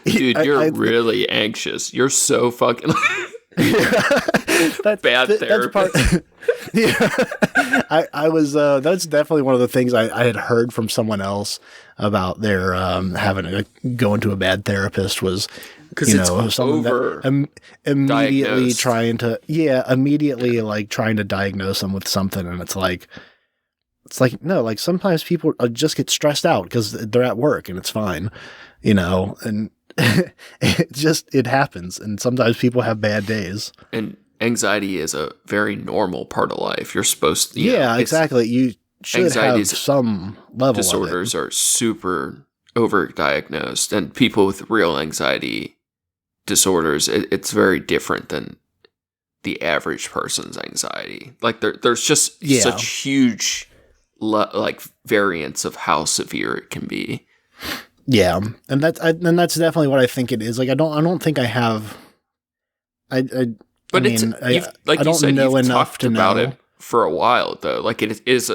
dude, you're really anxious. You're so fucking that's bad therapist. Yeah. I was, that's definitely one of the things I had heard from someone else about their, having to go into a bad therapist was, it's over immediately diagnosed. immediately like trying to diagnose them with something. And it's like, no, like sometimes people just get stressed out because they're at work and it's fine, and it happens. And sometimes people have bad days. And anxiety is a very normal part of life. You're supposed to, exactly. You should have some level disorders of it. are super overdiagnosed, and people with real anxiety disorders, it's very different than the average person's anxiety. Like there's just such huge like variance of how severe it can be. Yeah, and that's definitely what I think it is. Like I don't think I have. But I mean, like I you don't said, know you've enough talked to about know. it for a while, though. Like it is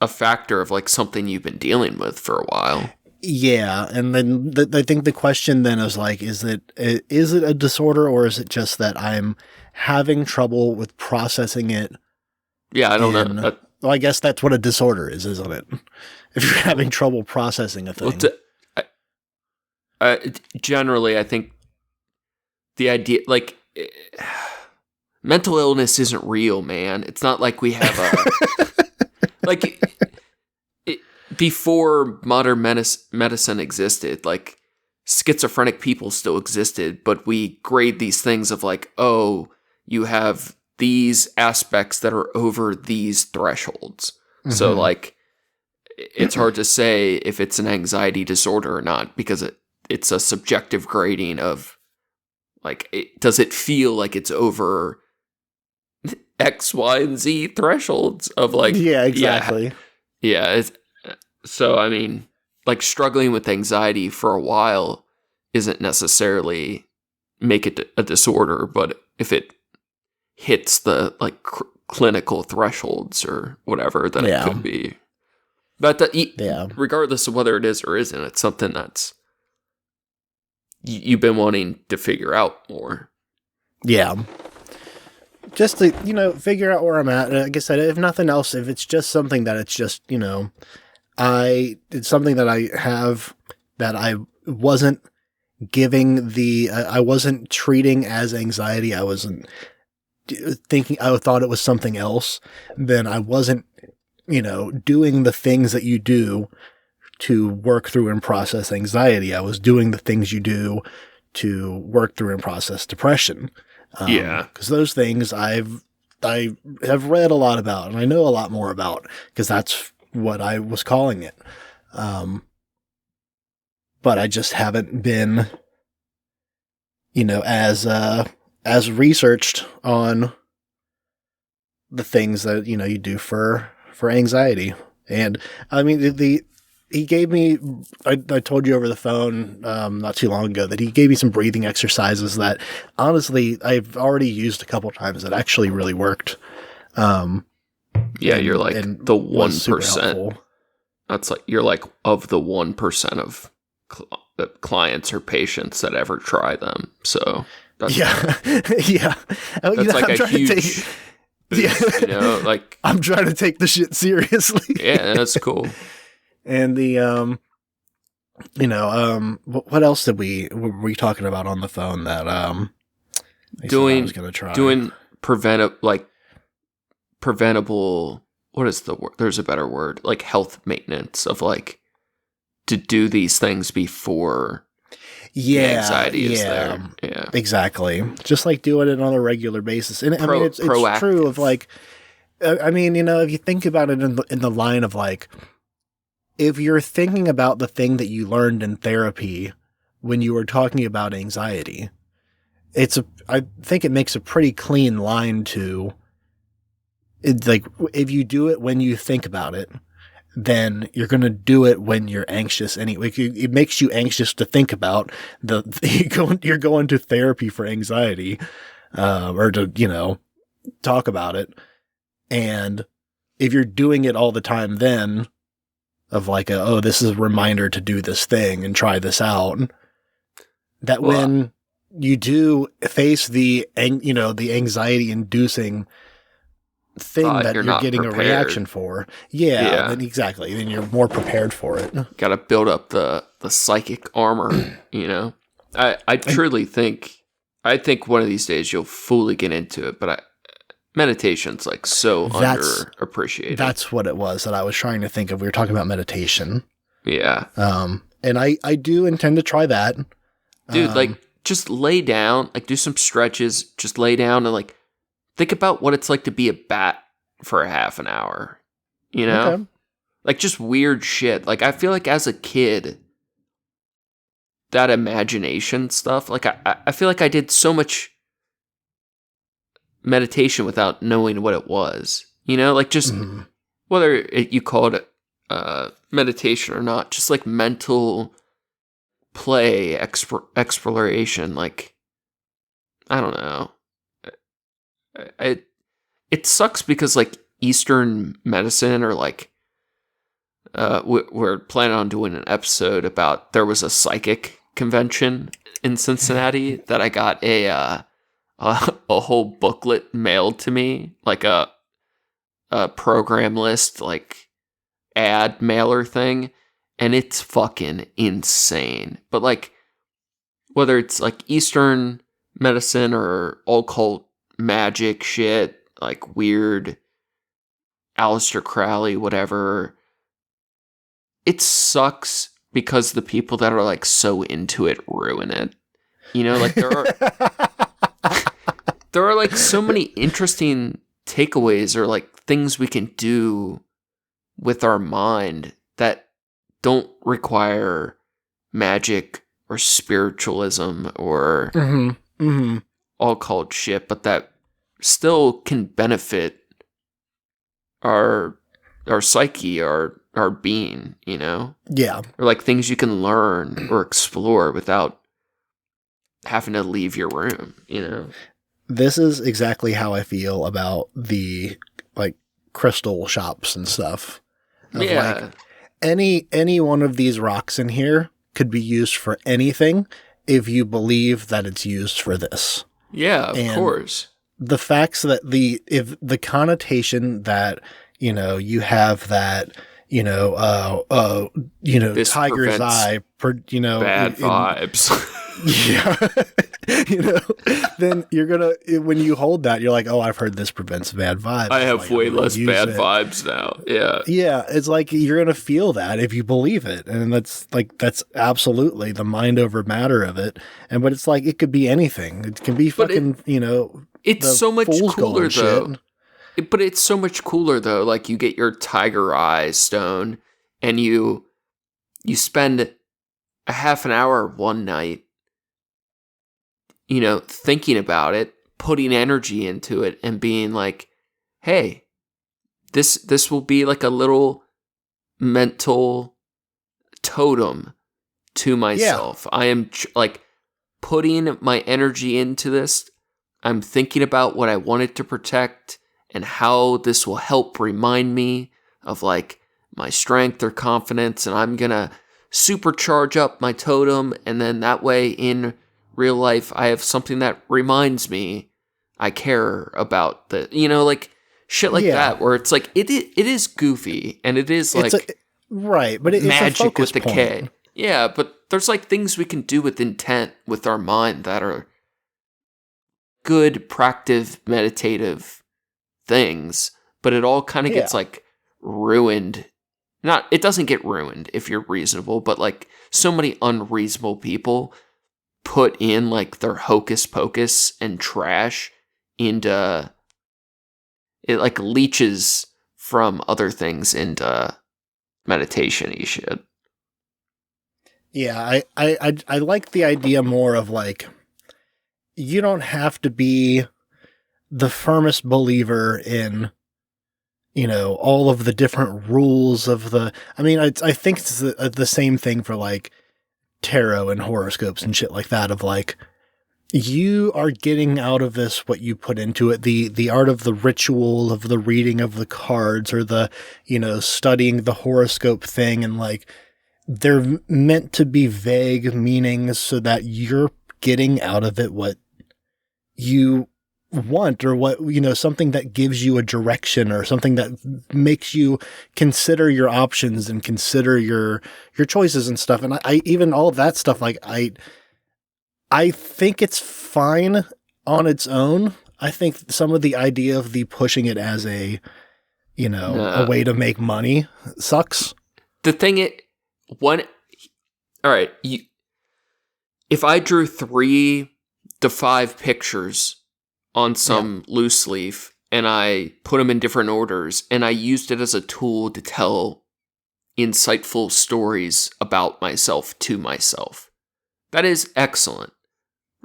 a factor of like something you've been dealing with for a while. Yeah, and then I think the question then is like, is it a disorder, or is it just that I'm having trouble with processing it? Yeah, I don't know. Well, I guess that's what a disorder is, isn't it? If you're having trouble processing a thing. Generally, I think the idea, like, mental illness isn't real, man. It's not like we have a like. Before modern medicine existed, like schizophrenic people still existed, but we grade these things of like, oh, you have these aspects that are over these thresholds. Mm-hmm. So like, it's hard to say if it's an anxiety disorder or not, because it's a subjective grading of like, does it feel like it's over X, Y, and Z thresholds of like, yeah, exactly. Yeah. So, I mean, like struggling with anxiety for a while isn't necessarily make it a disorder, but if it hits the like clinical thresholds or whatever, then it could be. But regardless of whether it is or isn't, it's something that's you've been wanting to figure out more. Yeah. Just to, figure out where I'm at. Like I said, if nothing else, if it's just something that it's just, it's something that I have that I wasn't I wasn't treating as anxiety. I wasn't thinking, I thought it was something else. Then I wasn't, doing the things that you do to work through and process anxiety. I was doing the things you do to work through and process depression. Because those things I have read a lot about, and I know a lot more about, because that's what I was calling it. But I just haven't been, as researched on the things that, you do for anxiety. And I mean, he gave me, I told you over the phone not too long ago that he gave me some breathing exercises that honestly I've already used a couple times that actually really worked. You're like the 1%. That's like, you're like of the 1% of clients or patients that ever try them. So that's that's like a huge boost, like I'm trying to take the shit seriously. Yeah, that's cool. And the what else were we talking about on the phone that I was gonna try? Doing preventable, what is the word? There's a better word, like health maintenance of like to do these things before the anxiety is there. Yeah, exactly. Just like doing it on a regular basis. And I mean, it's true of like, I mean, if you think about it in the line of like, if you're thinking about the thing that you learned in therapy when you were talking about anxiety, I think it makes a pretty clean line to, it's like if you do it when you think about it, then you're going to do it when you're anxious anyway. It makes you anxious to think about you're going to therapy for anxiety, or to, talk about it. And if you're doing it all the time, then of like, this is a reminder to do this thing and try this out, that when you do face the anxiety inducing thing that you're getting prepared. A reaction for. Yeah. Then exactly. Then you're more prepared for it. Got to build up the psychic armor, I truly think one of these days you'll fully get into it, but meditation's like so underappreciated. That's what it was that I was trying to think of. We were talking about meditation. Yeah. And I do intend to try that. Dude, like just lay down, like do some stretches, just lay down and like think about what it's like to be a bat for a half an hour, Okay. Like just weird shit. Like I feel like as a kid, that imagination stuff, like I feel like I did so much meditation without knowing what it was, like just whether you call it meditation or not, just like mental play, exploration, like, I don't know. It sucks because like Eastern medicine or like we're planning on doing an episode about, there was a psychic convention in Cincinnati that I got a whole booklet mailed to me, like a program list, like ad mailer thing, and it's fucking insane. But like whether it's like Eastern medicine or occult magic shit, like weird Aleister Crowley, whatever, it sucks because the people that are like so into it ruin it. Like there are like so many interesting takeaways or like things we can do with our mind that don't require magic or spiritualism or occult shit, but that still can benefit our psyche, our being, Yeah. Or like things you can learn or explore without having to leave your room, This is exactly how I feel about the like crystal shops and stuff. Yeah. Like, any one of these rocks in here could be used for anything if you believe that it's used for this. Yeah, of course. The facts that if the connotation that, you have that, This tiger's eye, bad vibes. Yeah. Then you're going to, when you hold that, you're like, oh, I've heard this prevents bad vibes. I have like, way less bad vibes now. Yeah. Yeah. It's like, you're going to feel that if you believe it. And that's absolutely the mind over matter of it. But it's like, it could be anything. It can be fucking, it's so much cooler though. But it's so much cooler though. Like you get your tiger eye stone and you spend a half an hour one night, thinking about it, putting energy into it and being like, hey, this will be like a little mental totem to myself. Yeah. I am like putting my energy into this. I'm thinking about what I wanted to protect and how this will help remind me of like my strength or confidence. And I'm going to supercharge up my totem. And then that way in real life, I have something that reminds me I care about the, like shit like that, where it's like, it is goofy and it is like, right. But it's magic a with the point. K. Yeah. But there's like things we can do with intent with our mind that are good, proactive, meditative things, but it all kind of gets like ruined. It doesn't get ruined if you're reasonable, but like so many unreasonable people put in like their hocus pocus and trash into it, like leeches from other things into meditation-y shit. Yeah, I like the idea more of like, you don't have to be the firmest believer in all of the different rules of I think it's the same thing for like tarot and horoscopes and shit like that of like, you are getting out of this what you put into it, the art of the ritual of the reading of the cards or the, studying the horoscope thing. And like, they're meant to be vague meanings so that you're getting out of it what you want, or what, something that gives you a direction, or something that makes you consider your options and consider your choices and stuff. And I even all of that stuff, like I think it's fine on its own. I think some of the idea of the pushing it as a way to make money sucks. The thing all right, if I drew 3 to 5 pictures on some loose leaf and I put them in different orders and I used it as a tool to tell insightful stories about myself to myself, that is excellent,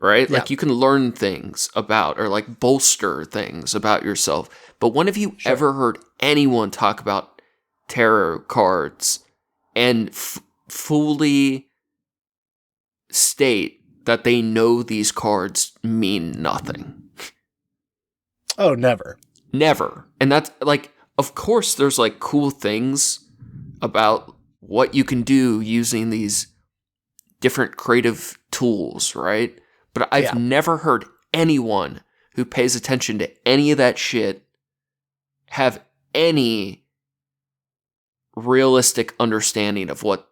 right? Like, you can learn things about, or like bolster things about yourself. But when have you ever heard anyone talk about tarot cards and fully state that they know these cards mean nothing? Oh, never. Never. And that's like, of course, there's like cool things about what you can do using these different creative tools, right? But I've never heard anyone who pays attention to any of that shit have any realistic understanding of what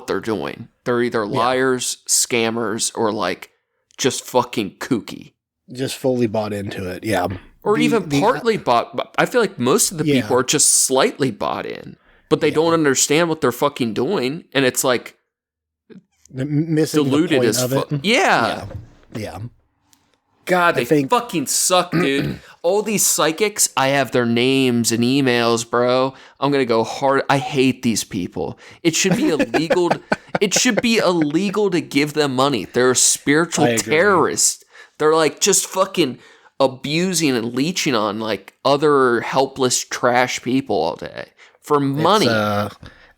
they're doing. They're either liars, scammers, or like just fucking kooky. Just fully bought into it, yeah. Or even partly bought. I feel like most of the people are just slightly bought in, but they don't understand what they're fucking doing, and it's like missing diluted the point as of fuck. it. Yeah. God, they fucking suck, dude. All these psychics, I have their names and emails, bro. I'm gonna go hard. I hate these people. It should be illegal. It should be illegal to give them money. They're spiritual terrorists. They're like just fucking abusing and leeching on like other helpless trash people all day for money.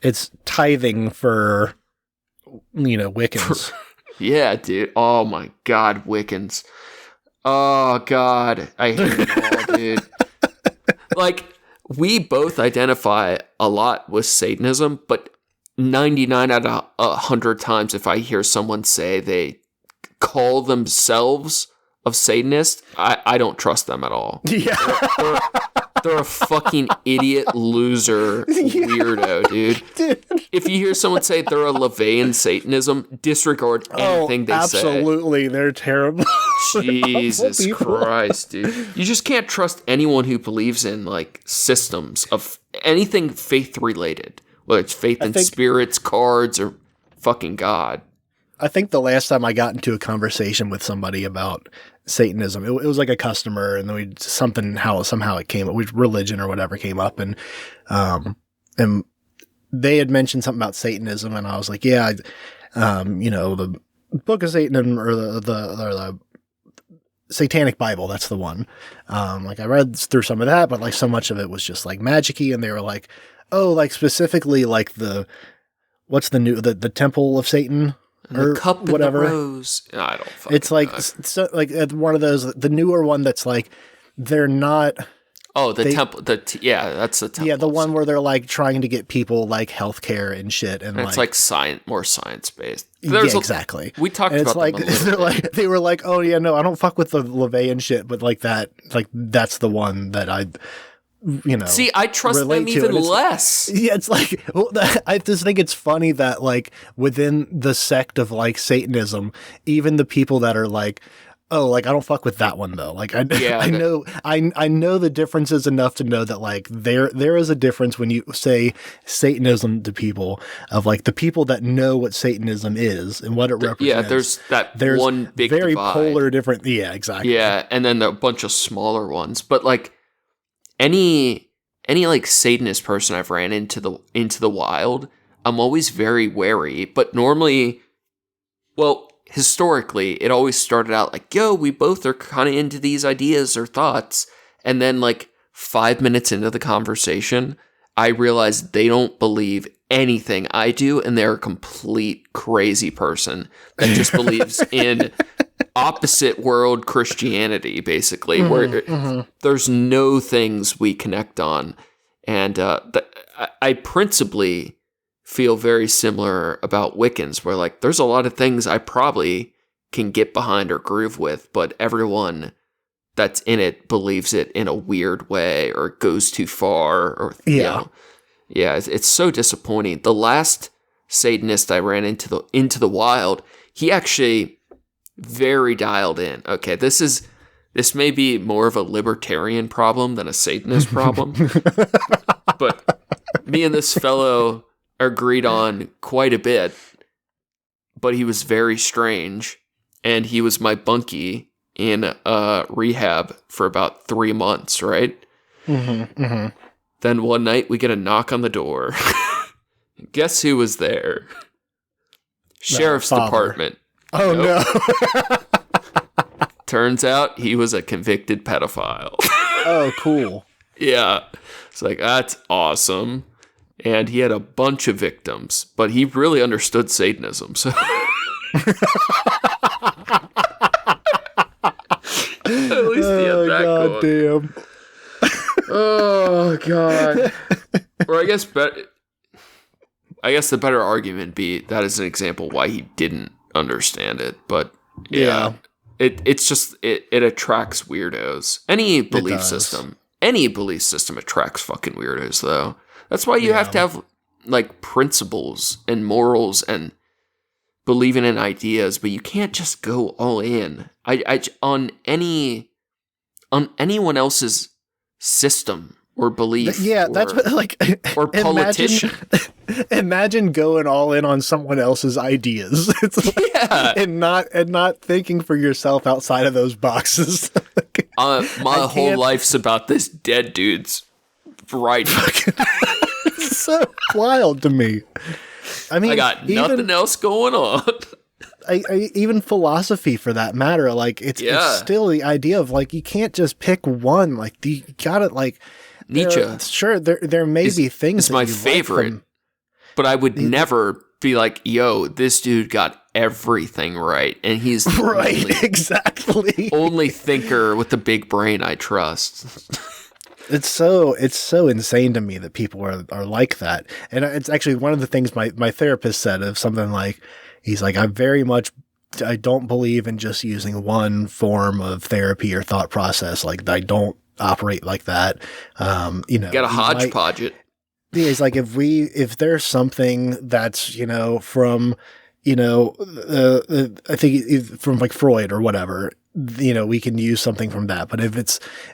It's tithing for Wiccans. Yeah, dude. Oh my God, Wiccans. Oh God, I hate them all, dude. Like, we both identify a lot with Satanism, but 99 out of 100 times, if I hear someone say they call themselves of Satanist, I don't trust them at all. Yeah. They're a fucking idiot loser weirdo, dude. If you hear someone say they're a LaVeyan Satanism, disregard anything they say. Absolutely. They're terrible. Jesus Christ, dude. You just can't trust anyone who believes in like systems of anything faith related, whether it's faith in spirits, cards, or fucking God. I think the last time I got into a conversation with somebody about Satanism, it was like a customer, and then somehow it came up, religion or whatever came up, and they had mentioned something about Satanism, and I was like, yeah, the Book of Satan or the Satanic Bible, that's the one. Like, I read through some of that, but like so much of it was just like magic-y, and they were like, oh, like specifically like the Temple of Satan. Or the cup whatever. And the rose. I don't fucking It's like, so, like one of those, the newer one that's like, they're not. Oh, the temple. That's the temple. Yeah, the one where they're like trying to get people like healthcare and shit. And it's like more science based. Yeah, exactly. We talked about like, they were like, oh yeah, no, I don't fuck with the LaVeyan shit, but like that's the one that I. See, I trust them even less. Yeah, it's like, I just think it's funny that like within the sect of like Satanism, even the people that are like, oh, like I don't fuck with that one though. Like I know the differences enough to know that like there is a difference when you say Satanism to people, of like the people that know what Satanism is and what it represents. Yeah, there's one big very divide. Polar different. Yeah, exactly. Yeah, and then a bunch of smaller ones, but like. Any like Satanist person I've ran into the wild, I'm always very wary. But normally, well, historically, it always started out like, yo, we both are kind of into these ideas or thoughts. And then like 5 minutes into the conversation, I realize they don't believe anything I do, and they're a complete crazy person that just believes in opposite world Christianity, basically, where there's no things we connect on. And I principally feel very similar about Wiccans, where like there's a lot of things I probably can get behind or groove with, but everyone that's in it believes it in a weird way or goes too far, or you know. Yeah, it's so disappointing. The last Satanist I ran into the wild, he actually very dialed in. Okay, this may be more of a libertarian problem than a Satanist problem. But me and this fellow agreed on quite a bit, but he was very strange, and he was my bunkie in rehab for about 3 months, right? Then one night we get a knock on the door. Guess who was there? Sheriff's Department. Oh, no. Turns out he was a convicted pedophile. Oh, cool. Yeah. It's like, that's awesome. And he had a bunch of victims, but he really understood Satanism. So at least he had that God going. Damn. Oh, God. Or I guess the better argument be that is an example why he didn't understand it. But yeah. It's just it attracts weirdos. Any belief system attracts fucking weirdos, though. That's why you have to have like principles and morals and believing in ideas, but you can't just go all in. On anyone else's system or belief. Yeah, that's what, like, or politician. Imagine going all in on someone else's ideas. It's like, and not thinking for yourself outside of those boxes. My whole life's about this dead dude's writing. It's so wild to me. I mean, I got nothing else going on. Even philosophy, for that matter, like it's still the idea of like you can't just pick one. Like you gotta like Nietzsche. Sure, there may be things. It's my favorite, but I would never be like, "Yo, this dude got everything right," and he's right, exactly only thinker with the big brain I trust. It's so insane to me that people are like that, and it's actually one of the things my therapist said of something like. He's like, I don't believe in just using one form of therapy or thought process. Like, I don't operate like that. You got a hodgepodge it. Yeah, he's like, if there's something that's, from, I think from like Freud or whatever, we can use something from that. But if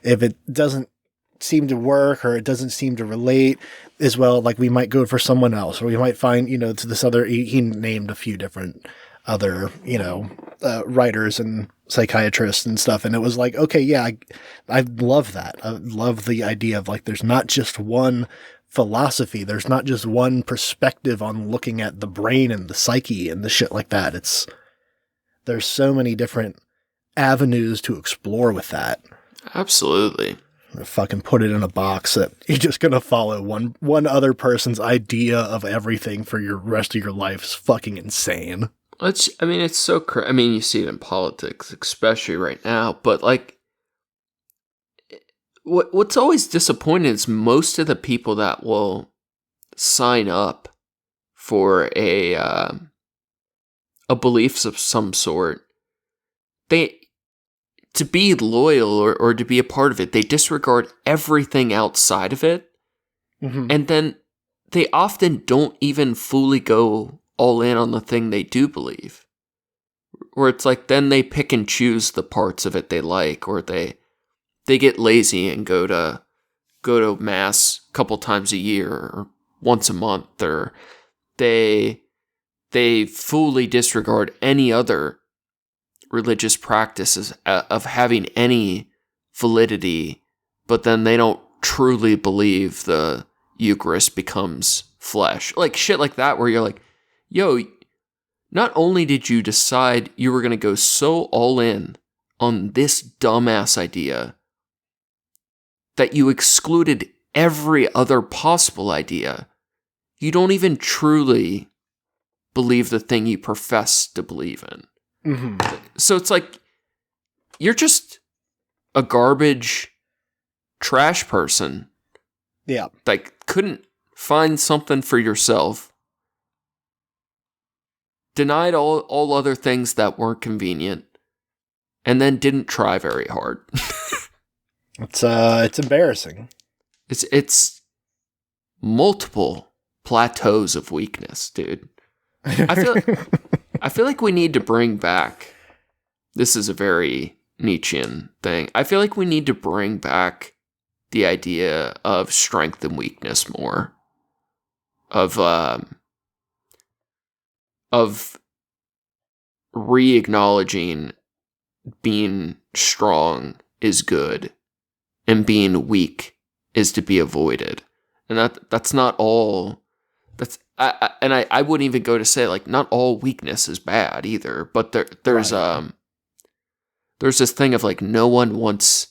it doesn't seem to work or it doesn't seem to relate as well, like we might go for someone else, or we might find, to this other, he named a few different other, writers and psychiatrists and stuff. And it was like, okay, yeah, I love that. I love the idea of like, there's not just one philosophy. There's not just one perspective on looking at the brain and the psyche and the shit like that. There's so many different avenues to explore with that. Absolutely. Fucking put it in a box that you're just going to follow one other person's idea of everything for your rest of your life is fucking insane. It's so crazy. I mean, you see it in politics, especially right now, but like, what's always disappointing is most of the people that will sign up for a beliefs of some sort, to be loyal or to be a part of it, they disregard everything outside of it. Mm-hmm. And then they often don't even fully go all in on the thing they do believe. Where it's like, then they pick and choose the parts of it they like, or they get lazy and go to mass a couple times a year or once a month, or they fully disregard any other religious practices of having any validity, but then they don't truly believe the Eucharist becomes flesh. Like shit like that, where you're like, yo, not only did you decide you were going to go so all in on this dumbass idea, that you excluded every other possible idea, you don't even truly believe the thing you profess to believe in. Mm-hmm. So it's like, you're just a garbage trash person. Yeah. Like, couldn't find something for yourself. Denied all other things that weren't convenient. And then didn't try very hard. It's embarrassing. It's multiple plateaus of weakness, dude. I feel like we need to bring back. This is a very Nietzschean thing. I feel like we need to bring back the idea of strength and weakness more. Of re-acknowledging being strong is good and being weak is to be avoided. And that's not all. I wouldn't even go to say, like, not all weakness is bad either, but there's this thing of, like, no one wants,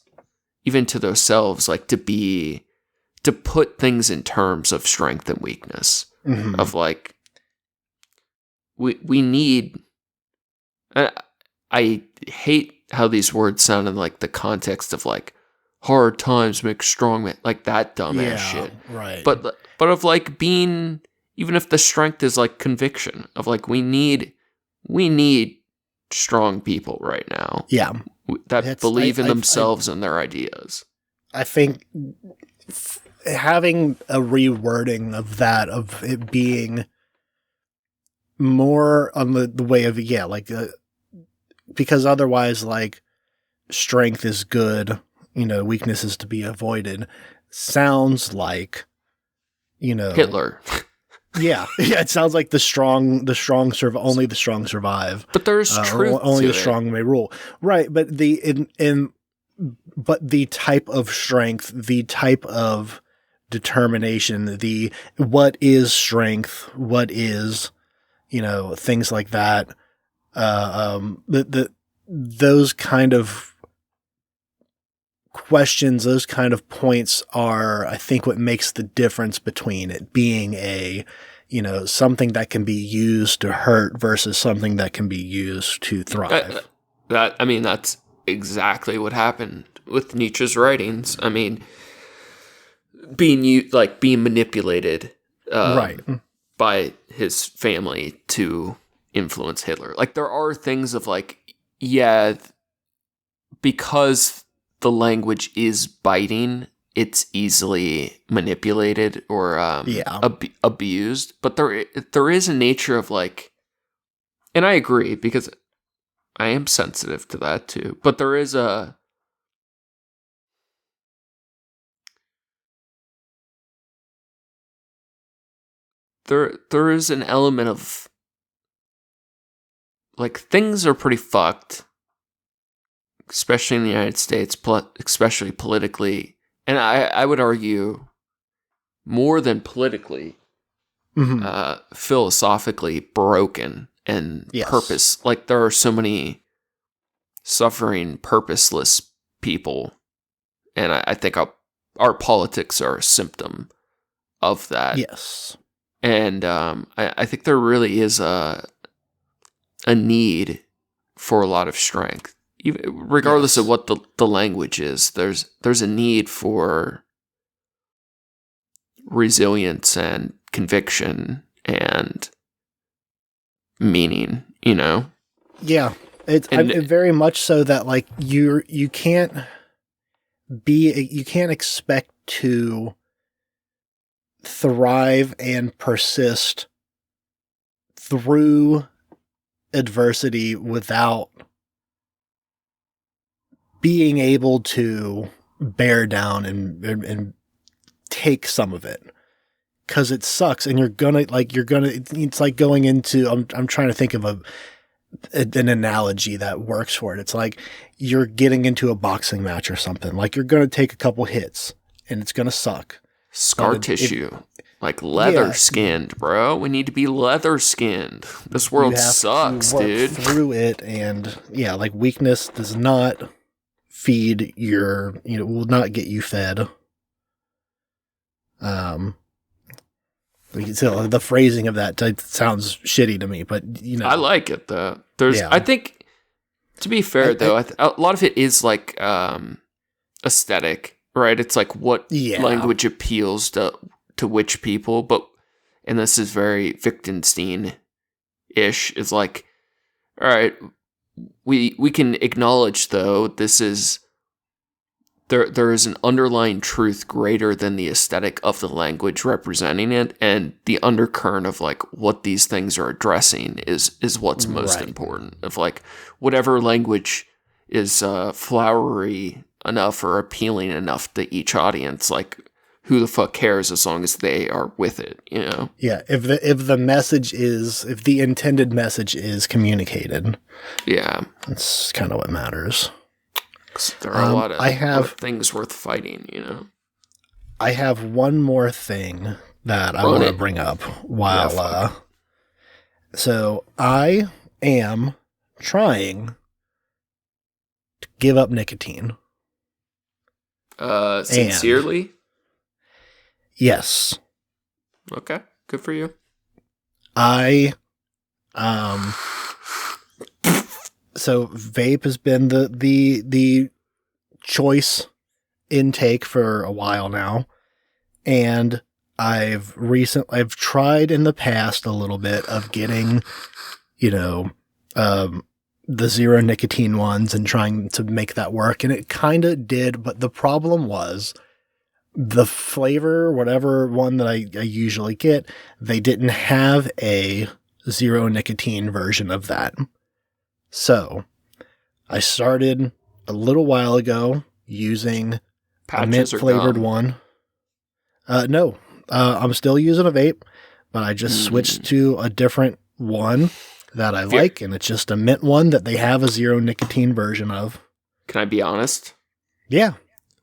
even to themselves, like, to put things in terms of strength and weakness. Mm-hmm. Of, like, we need. I hate how these words sound in, like, the context of, like, hard times make strong men, like that dumbass shit. Right. But of, like, being, even if the strength is, like, conviction of, like, we need strong people right now. Yeah. That believe in themselves and their ideas. I think having a rewording of that, of it being more on the way of, because otherwise, like, strength is good, weakness is to be avoided, sounds like, Hitler. Yeah, it sounds like only the strong survive. But there's truth only to the strong may rule. Right, but but the type of strength, the type of determination, what is strength, what is, things like that. Those kind of questions, those kind of points are, I think, what makes the difference between it being something that can be used to hurt versus something that can be used to thrive. That's exactly what happened with Nietzsche's writings. I mean, being manipulated, right, by his family to influence Hitler. Like, there are things of, like, because the language is biting, it's easily manipulated or abused. But there is a nature of, like, and I agree, because I am sensitive to that too. But there is there is an element of, like, things are pretty fucked, especially in the United States, especially politically, and I would argue more than politically, philosophically broken and purpose. Like, there are so many suffering, purposeless people, and I think our politics are a symptom of that. Yes. And I think there really is a need for a lot of strength. Even, regardless of what the language is, there's a need for resilience and conviction and meaning, Yeah, it's very much so that, like, you can't expect to thrive and persist through adversity without being able to bear down and take some of it, because it sucks. And it's like going into, I'm trying to think of an analogy that works for it. It's like you're getting into a boxing match or something. Like, you're going to take a couple hits and it's going to suck. Scar tissue. Like, leather skinned, bro. We need to be leather skinned. This world sucks, dude. Through it, and like, weakness does not feed your, will not get you fed. So the phrasing of that sounds shitty to me, but I like it though. I think, to be fair though, a lot of it is like aesthetic, right? It's like what language appeals to which people, and this is very Wittgenstein-ish. Is like, all right, we can acknowledge though this is. There is an underlying truth greater than the aesthetic of the language representing it, and the undercurrent of like what these things are addressing is what's most important. Of like whatever language is flowery enough or appealing enough to each audience, like who the fuck cares as long as they are with it, Yeah, if the intended message is communicated, that's kind of what matters. There are a lot of things worth fighting, I have one more thing that I want to bring up so I am trying to give up nicotine. Sincerely? Yes. Okay, good for you. So vape has been the choice intake for a while now, and I've tried in the past a little bit of getting, the zero nicotine ones and trying to make that work, and it kind of did, but the problem was the flavor, whatever one that I usually get, they didn't have a zero nicotine version of that. So, I started a little while ago using a mint-flavored one. No, I'm still using a vape, but I just switched to a different one that I like, and it's just a mint one that they have a zero nicotine version of. Can I be honest? Yeah.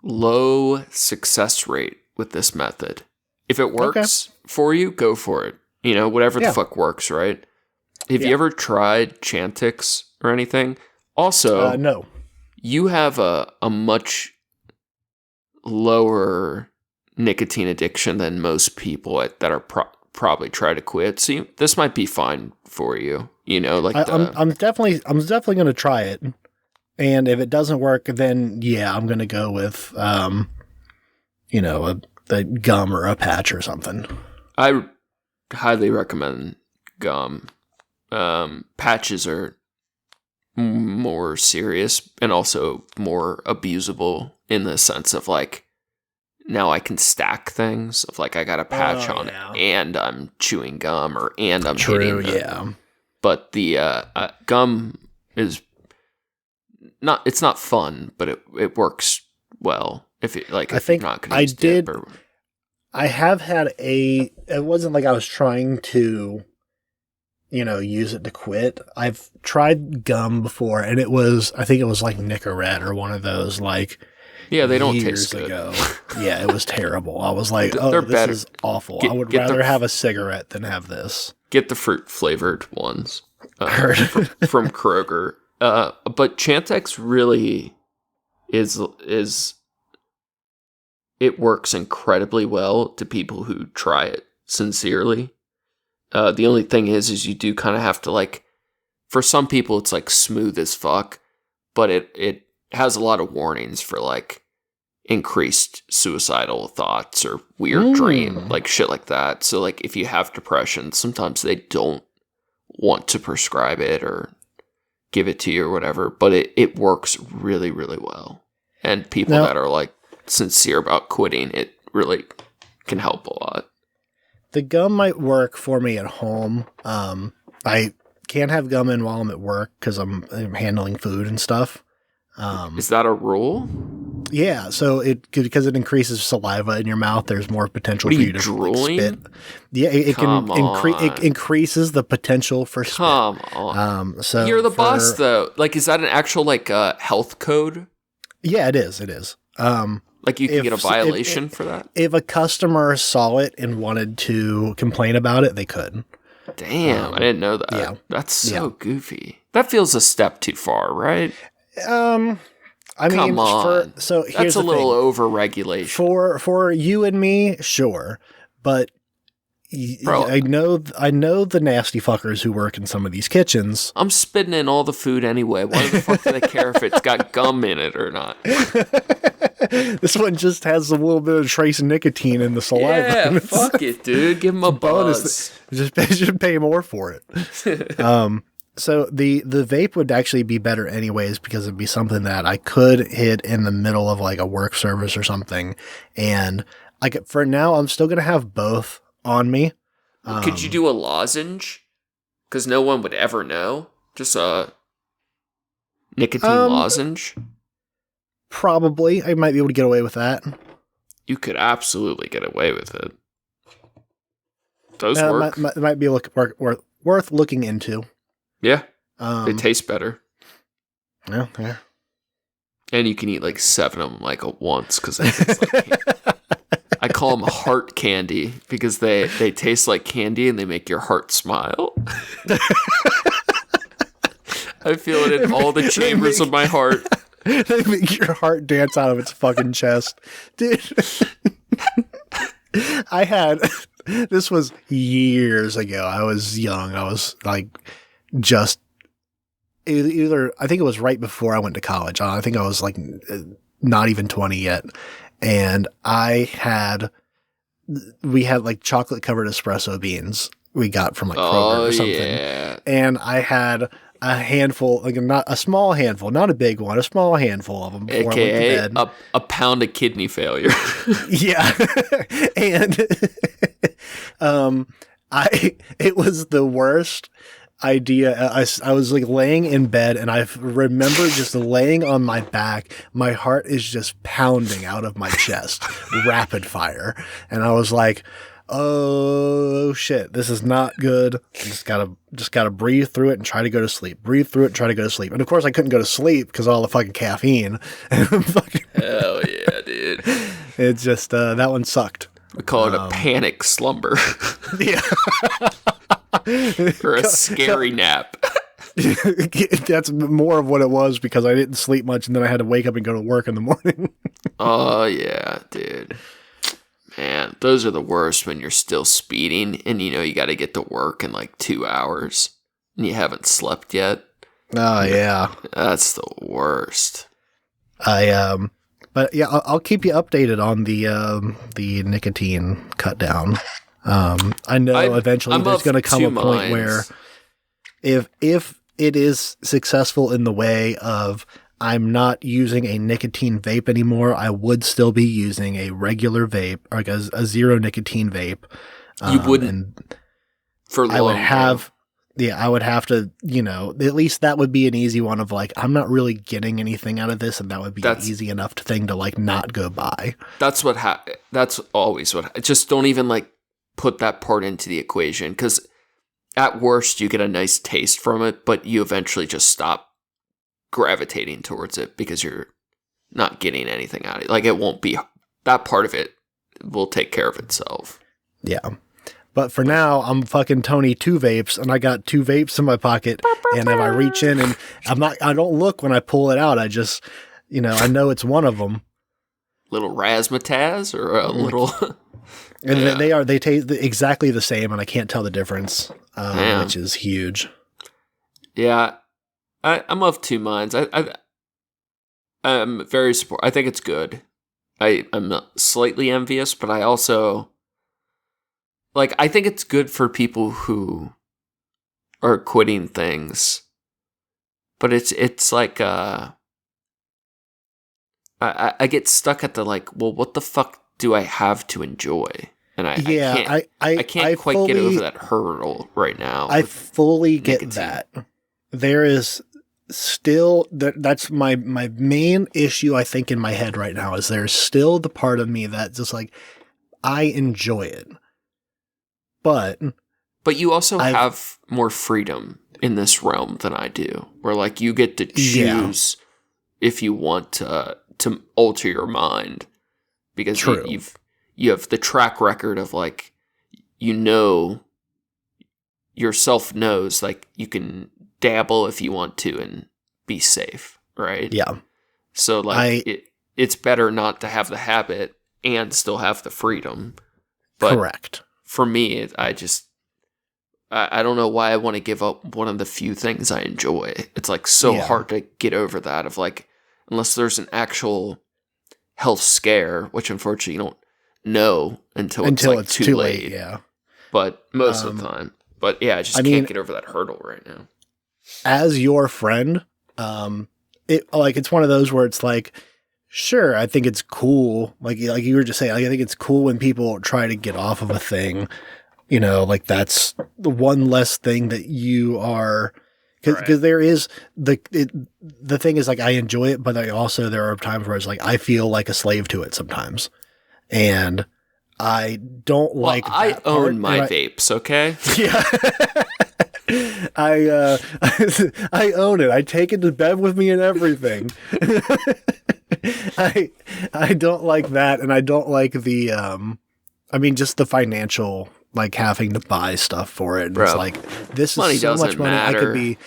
Low success rate with this method. If it works for you, go for it. Whatever the fuck works, right? Have you ever tried Chantix or anything? Also, no. You have a much lower nicotine addiction than most people that are probably try to quit. So this might be fine for you. I'm definitely going to try it, and if it doesn't work, then I'm going to go with a gum or a patch or something. I highly recommend gum. Patches are more serious and also more abusable in the sense of like, now I can stack things of like I got a patch on it and I'm chewing gum and I'm hitting them. But the gum is it's not fun, but it works well if it like, if you're not going to use dip or... I have had it wasn't like I was trying to use it to quit. I've tried gum before, and I think it was like Nicorette or one of those, like, they don't years taste good. Ago. Yeah, it was terrible. I was like, they're this better. Is awful. I would rather have a cigarette than have this. Get the fruit flavored ones from Kroger. But Chantix really is it works incredibly well to people who try it sincerely. The only thing is you do kind of have to like, for some people it's like smooth as fuck, but it has a lot of warnings for like increased suicidal thoughts or weird dream, like shit like that. So like if you have depression, sometimes they don't want to prescribe it or give it to you or whatever, but it works really, really well. And people that are like sincere about quitting, it really can help a lot. The gum might work for me at home. I can't have gum in while I'm at work because I'm handling food and stuff. Is that a rule? Yeah, so because it increases saliva in your mouth, there's more potential for you to drooling? Like, spit. Yeah, it increases the potential for spit. Come on. So you're the boss, though. Like, is that an actual like health code? Yeah, it is. It is. Like you can get a violation for that? If a customer saw it and wanted to complain about it, they could. Damn, I didn't know that. Yeah. That's so goofy. That feels a step too far, right? I mean, Come on. so here's That's a the little thing. over-regulation. For you and me, sure, but Bro, I know the nasty fuckers who work in some of these kitchens. I'm spitting in all the food anyway. Why the fuck do they care if it's got gum in it or not? This one just has a little bit of trace nicotine in the saliva. Yeah, fuck it, dude. Give them a buzz. Just pay more for it. So the vape would actually be better anyways because it'd be something that I could hit in the middle of like a work service or something. And like for now, I'm still gonna have both on me. Could you do a lozenge? Because no one would ever know. Just a nicotine lozenge. Probably, I might be able to get away with that. You could absolutely get away with it. Those work. Might be worth looking into. Yeah, they taste better. Yeah. And you can eat like 7 of them like at once because I call them heart candy because they taste like candy and they make your heart smile. I feel it in all the chambers of my heart. They make your heart dance out of its fucking chest. Dude. This was years ago. I was young. I was like just either, I think it was right before I went to college. I think I was like not even 20 yet. And we had like chocolate covered espresso beans we got from like Kroger or something. Yeah. And I had a handful, like not a small handful, not a big one, a small handful of them before I went to bed. A pound of kidney failure. Yeah. And it was the worst idea. I was like laying in bed and I remember just laying on my back. My heart is just pounding out of my chest, rapid fire. And I was like, oh shit, this is not good. I just gotta breathe through it and try to go to sleep. Breathe through it and try to go to sleep. And of course I couldn't go to sleep because all the fucking caffeine. Hell yeah, dude. It just, that one sucked. We call it a panic slumber. Yeah. Or a scary nap. That's more of what it was because I didn't sleep much and then I had to wake up and go to work in the morning. Oh, yeah, dude. Man, those are the worst when you're still speeding and you got to get to work in like 2 hours and you haven't slept yet. Oh, yeah. That's the worst. But yeah, I'll keep you updated on the nicotine cut down. I know eventually there's going to come a point where if it is successful in the way of I'm not using a nicotine vape anymore, I would still be using a regular vape, like a zero nicotine vape. You wouldn't for long. I would have to, at least that would be an easy one of like, I'm not really getting anything out of this. And that would be an easy enough thing to like not go by. That's that's always just don't even like put that part into the equation. Because at worst you get a nice taste from it, but you eventually just stop gravitating towards it because you're not getting anything out of it. Like it won't be, that part of it will take care of itself. Yeah. But for now, I'm fucking Tony 2 vapes, and I got 2 vapes in my pocket. And if I reach in and I don't look when I pull it out. I just, I know it's one of them. Little razzmatazz or a little. And yeah. They taste exactly the same, and I can't tell the difference, which is huge. Yeah, I'm of 2 minds. I'm very supportive. I think it's good. I'm slightly envious, but I also. Like, I think it's good for people who are quitting things, but it's like, I get stuck at the like, well, what the fuck do I have to enjoy? And I can't quite get over that hurdle right now. I fully get that. There is still, that's my main issue, I think, in my head right now, is there's still the part of me that just like, I enjoy it. But you also have more freedom in this realm than I do, where like you get to choose if you want to alter your mind, because you have the track record of like, yourself knows like you can dabble if you want to and be safe, right? Yeah. So like it's better not to have the habit and still have the freedom. But correct. For me, I don't know why I want to give up one of the few things I enjoy. It's like so hard to get over that of like, unless there's an actual health scare, which unfortunately you don't know until it's too late. Yeah. But most of the time. But yeah, I can't get over that hurdle right now. As your friend, it's one of those where it's like, sure, I think it's cool. Like you were just saying, I think it's cool when people try to get off of a thing. You know, like that's the one less thing that you are, because there is the thing is like I enjoy it, but there are times where it's like I feel like a slave to it sometimes, and I don't like. I own my vapes, okay? Yeah. I own it. I take it to bed with me and everything. I don't like that, and I don't like the just the financial, like having to buy stuff for it. And it's like, this is so much money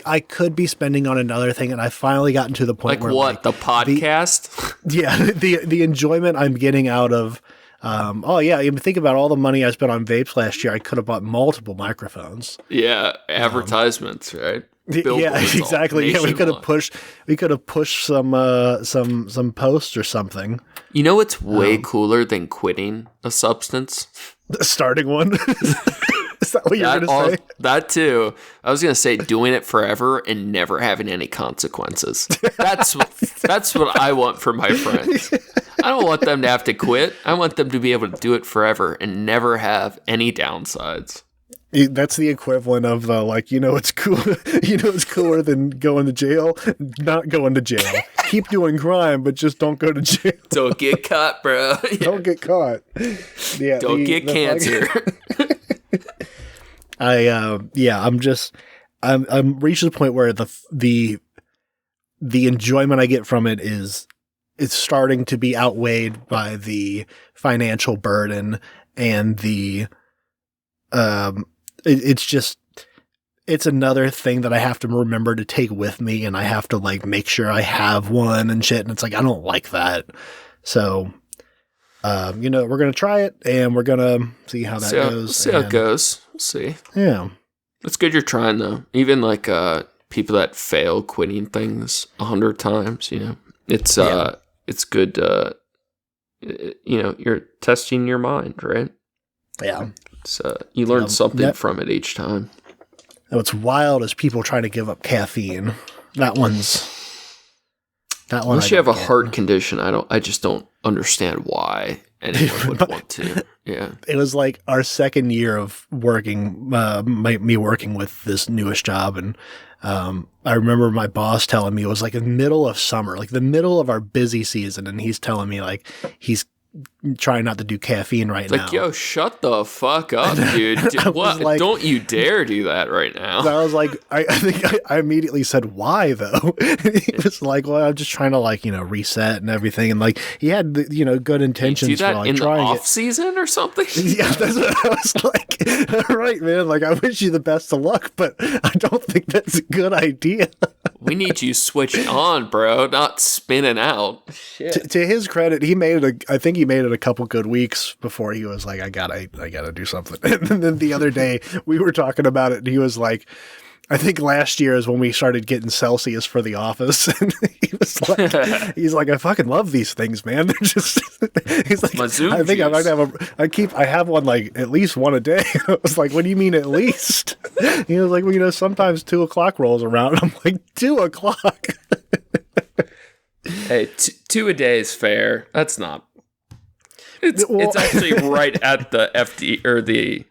I could be spending on another thing, and I finally gotten to the point where the podcast? The enjoyment I'm getting out of even think about all the money I spent on vapes last year. I could have bought multiple microphones. Yeah, advertisements, right? Yeah, exactly. Yeah, we could have pushed some posts or something. You know what's way cooler than quitting a substance? Starting one. Is that what you're going to say? That too. I was going to say doing it forever and never having any consequences. That's what I want for my friends. I don't want them to have to quit. I want them to be able to do it forever and never have any downsides. That's the equivalent of it's cool. It's cooler than going to jail. Not going to jail. Keep doing crime, but just don't go to jail. Don't get caught, bro. Don't get caught. Yeah. Don't get cancer. I'm reaching the point where the enjoyment I get from it is it's starting to be outweighed by the financial burden and the it's another thing that I have to remember to take with me, and I have to like make sure I have one and shit. And it's like, I don't like that. So, we're going to try it and we're going to see how that goes. See how it goes. We'll see. Yeah. It's good you're trying though. Even like, people that fail quitting things 100 times, it's good. You're testing your mind, right? Yeah. So you learn something from it each time. What's wild is people trying to give up caffeine. That one. Unless you have a heart condition, I just don't understand why anyone would want to. Yeah. It was like our second year of working, me working with this newest job. And I remember my boss telling me it was like in the middle of summer, like the middle of our busy season. And he's telling me like he's trying not to do caffeine right now. Like, yo, shut the fuck up, dude. What? Like, don't you dare do that right now. I was like, I think I immediately said, why though? He was like, well, I'm just trying to reset and everything. And like, he had, good intentions. You do that for, in the off it. season or something? Yeah, that's what I was like. All right, man. Like, I wish you the best of luck, but I don't think that's a good idea. We need you switched on, bro, not spinning out. Shit. To his credit, he made it. I think he made it a couple good weeks before he was like, I gotta do something. And then the other day we were talking about it, and he was like, I think last year is when we started getting Celsius for the office, and he's like, I fucking love these things, man. They're just, he's like, my Zoom I think juice. I might have I have one like at least one a day. I was like, what do you mean at least? He was like, well, sometimes 2:00 rolls around. I'm like, 2:00. Hey, 2 a day is fair. That's not. It's actually right at the FDA or the.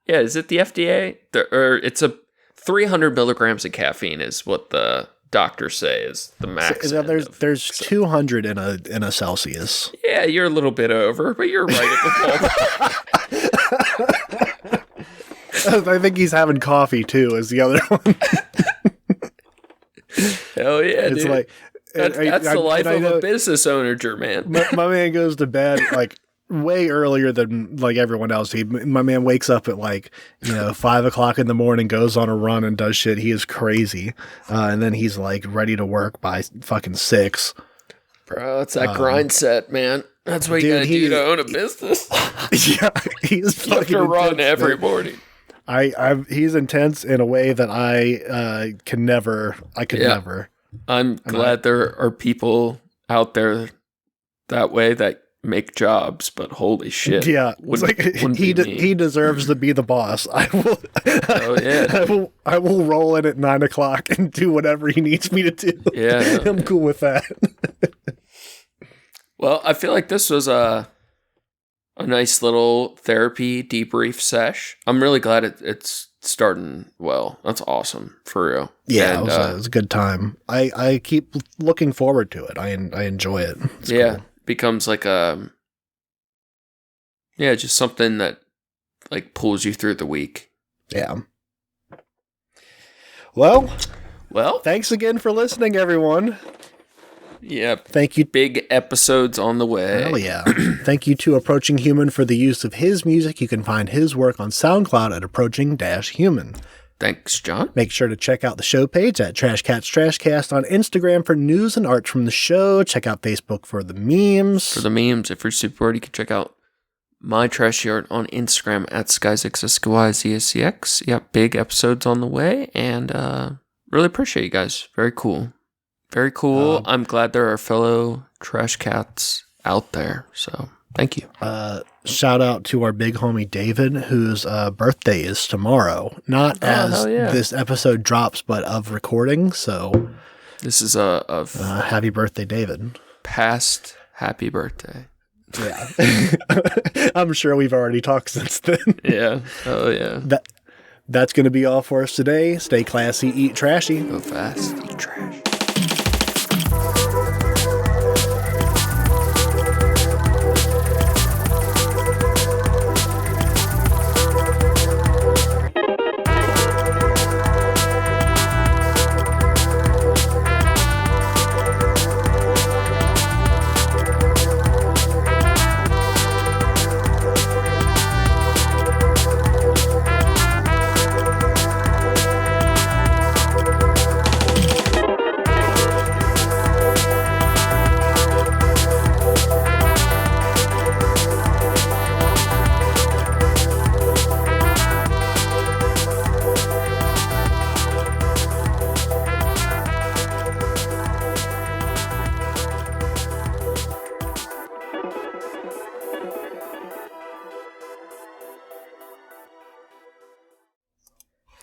Yeah, is it the FDA? Or it's a 300 milligrams of caffeine is what the doctors say is the max. So there's 200 in a Celsius. Yeah, you're a little bit over, but you're right at the ballpark. I think he's having coffee too. Is the other one? Hell yeah, it's dude. Like that's the life of a business owner, Jermaine. My man goes to bed like way earlier than like everyone else. My man wakes up at like, 5 o'clock in the morning, goes on a run and does shit. He is crazy. And then he's like ready to work by fucking 6. Bro, it's that grind set, man. That's what you gotta do to own a business. Yeah, he's fucking you have to run every morning. He's intense in a way that I could never. I'm glad there are people out there that way that make jobs, but holy shit. Yeah, he deserves to be the boss. I will. Oh yeah, I will roll in at 9 o'clock and do whatever he needs me to do. Yeah, I'm cool with that. Well, I feel like this was a nice little therapy debrief sesh. I'm really glad it's starting well. That's awesome, for real. Yeah, and, it was a good time. I keep looking forward to it. I enjoy it. It's cool. Becomes like just something that like pulls you through the week. Yeah. Well, thanks again for listening, everyone. Yeah. Thank you. Big episodes on the way. Hell yeah. Thank you to Approaching Human for the use of his music. You can find his work on SoundCloud at Approaching-Human. Thanks, John. Make sure to check out the show page at Trash Cats Trashcast on Instagram for news and art from the show. Check out Facebook for the memes. If you're super bored, you can check out my trashy art on Instagram at SkyZXSkyZSCX. Yeah, big episodes on the way, and really appreciate you guys. Very cool. Very cool. I'm glad there are fellow trash cats out there. So thank you. Shout out to our big homie David, whose birthday is tomorrow. Not as this episode drops, but of recording. So this is happy birthday, David. Past happy birthday. Yeah. I'm sure we've already talked since then. Yeah. Oh yeah. That's going to be all for us today. Stay classy, eat trashy. Go fast, eat trash.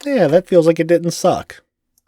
Yeah, that feels like it didn't suck.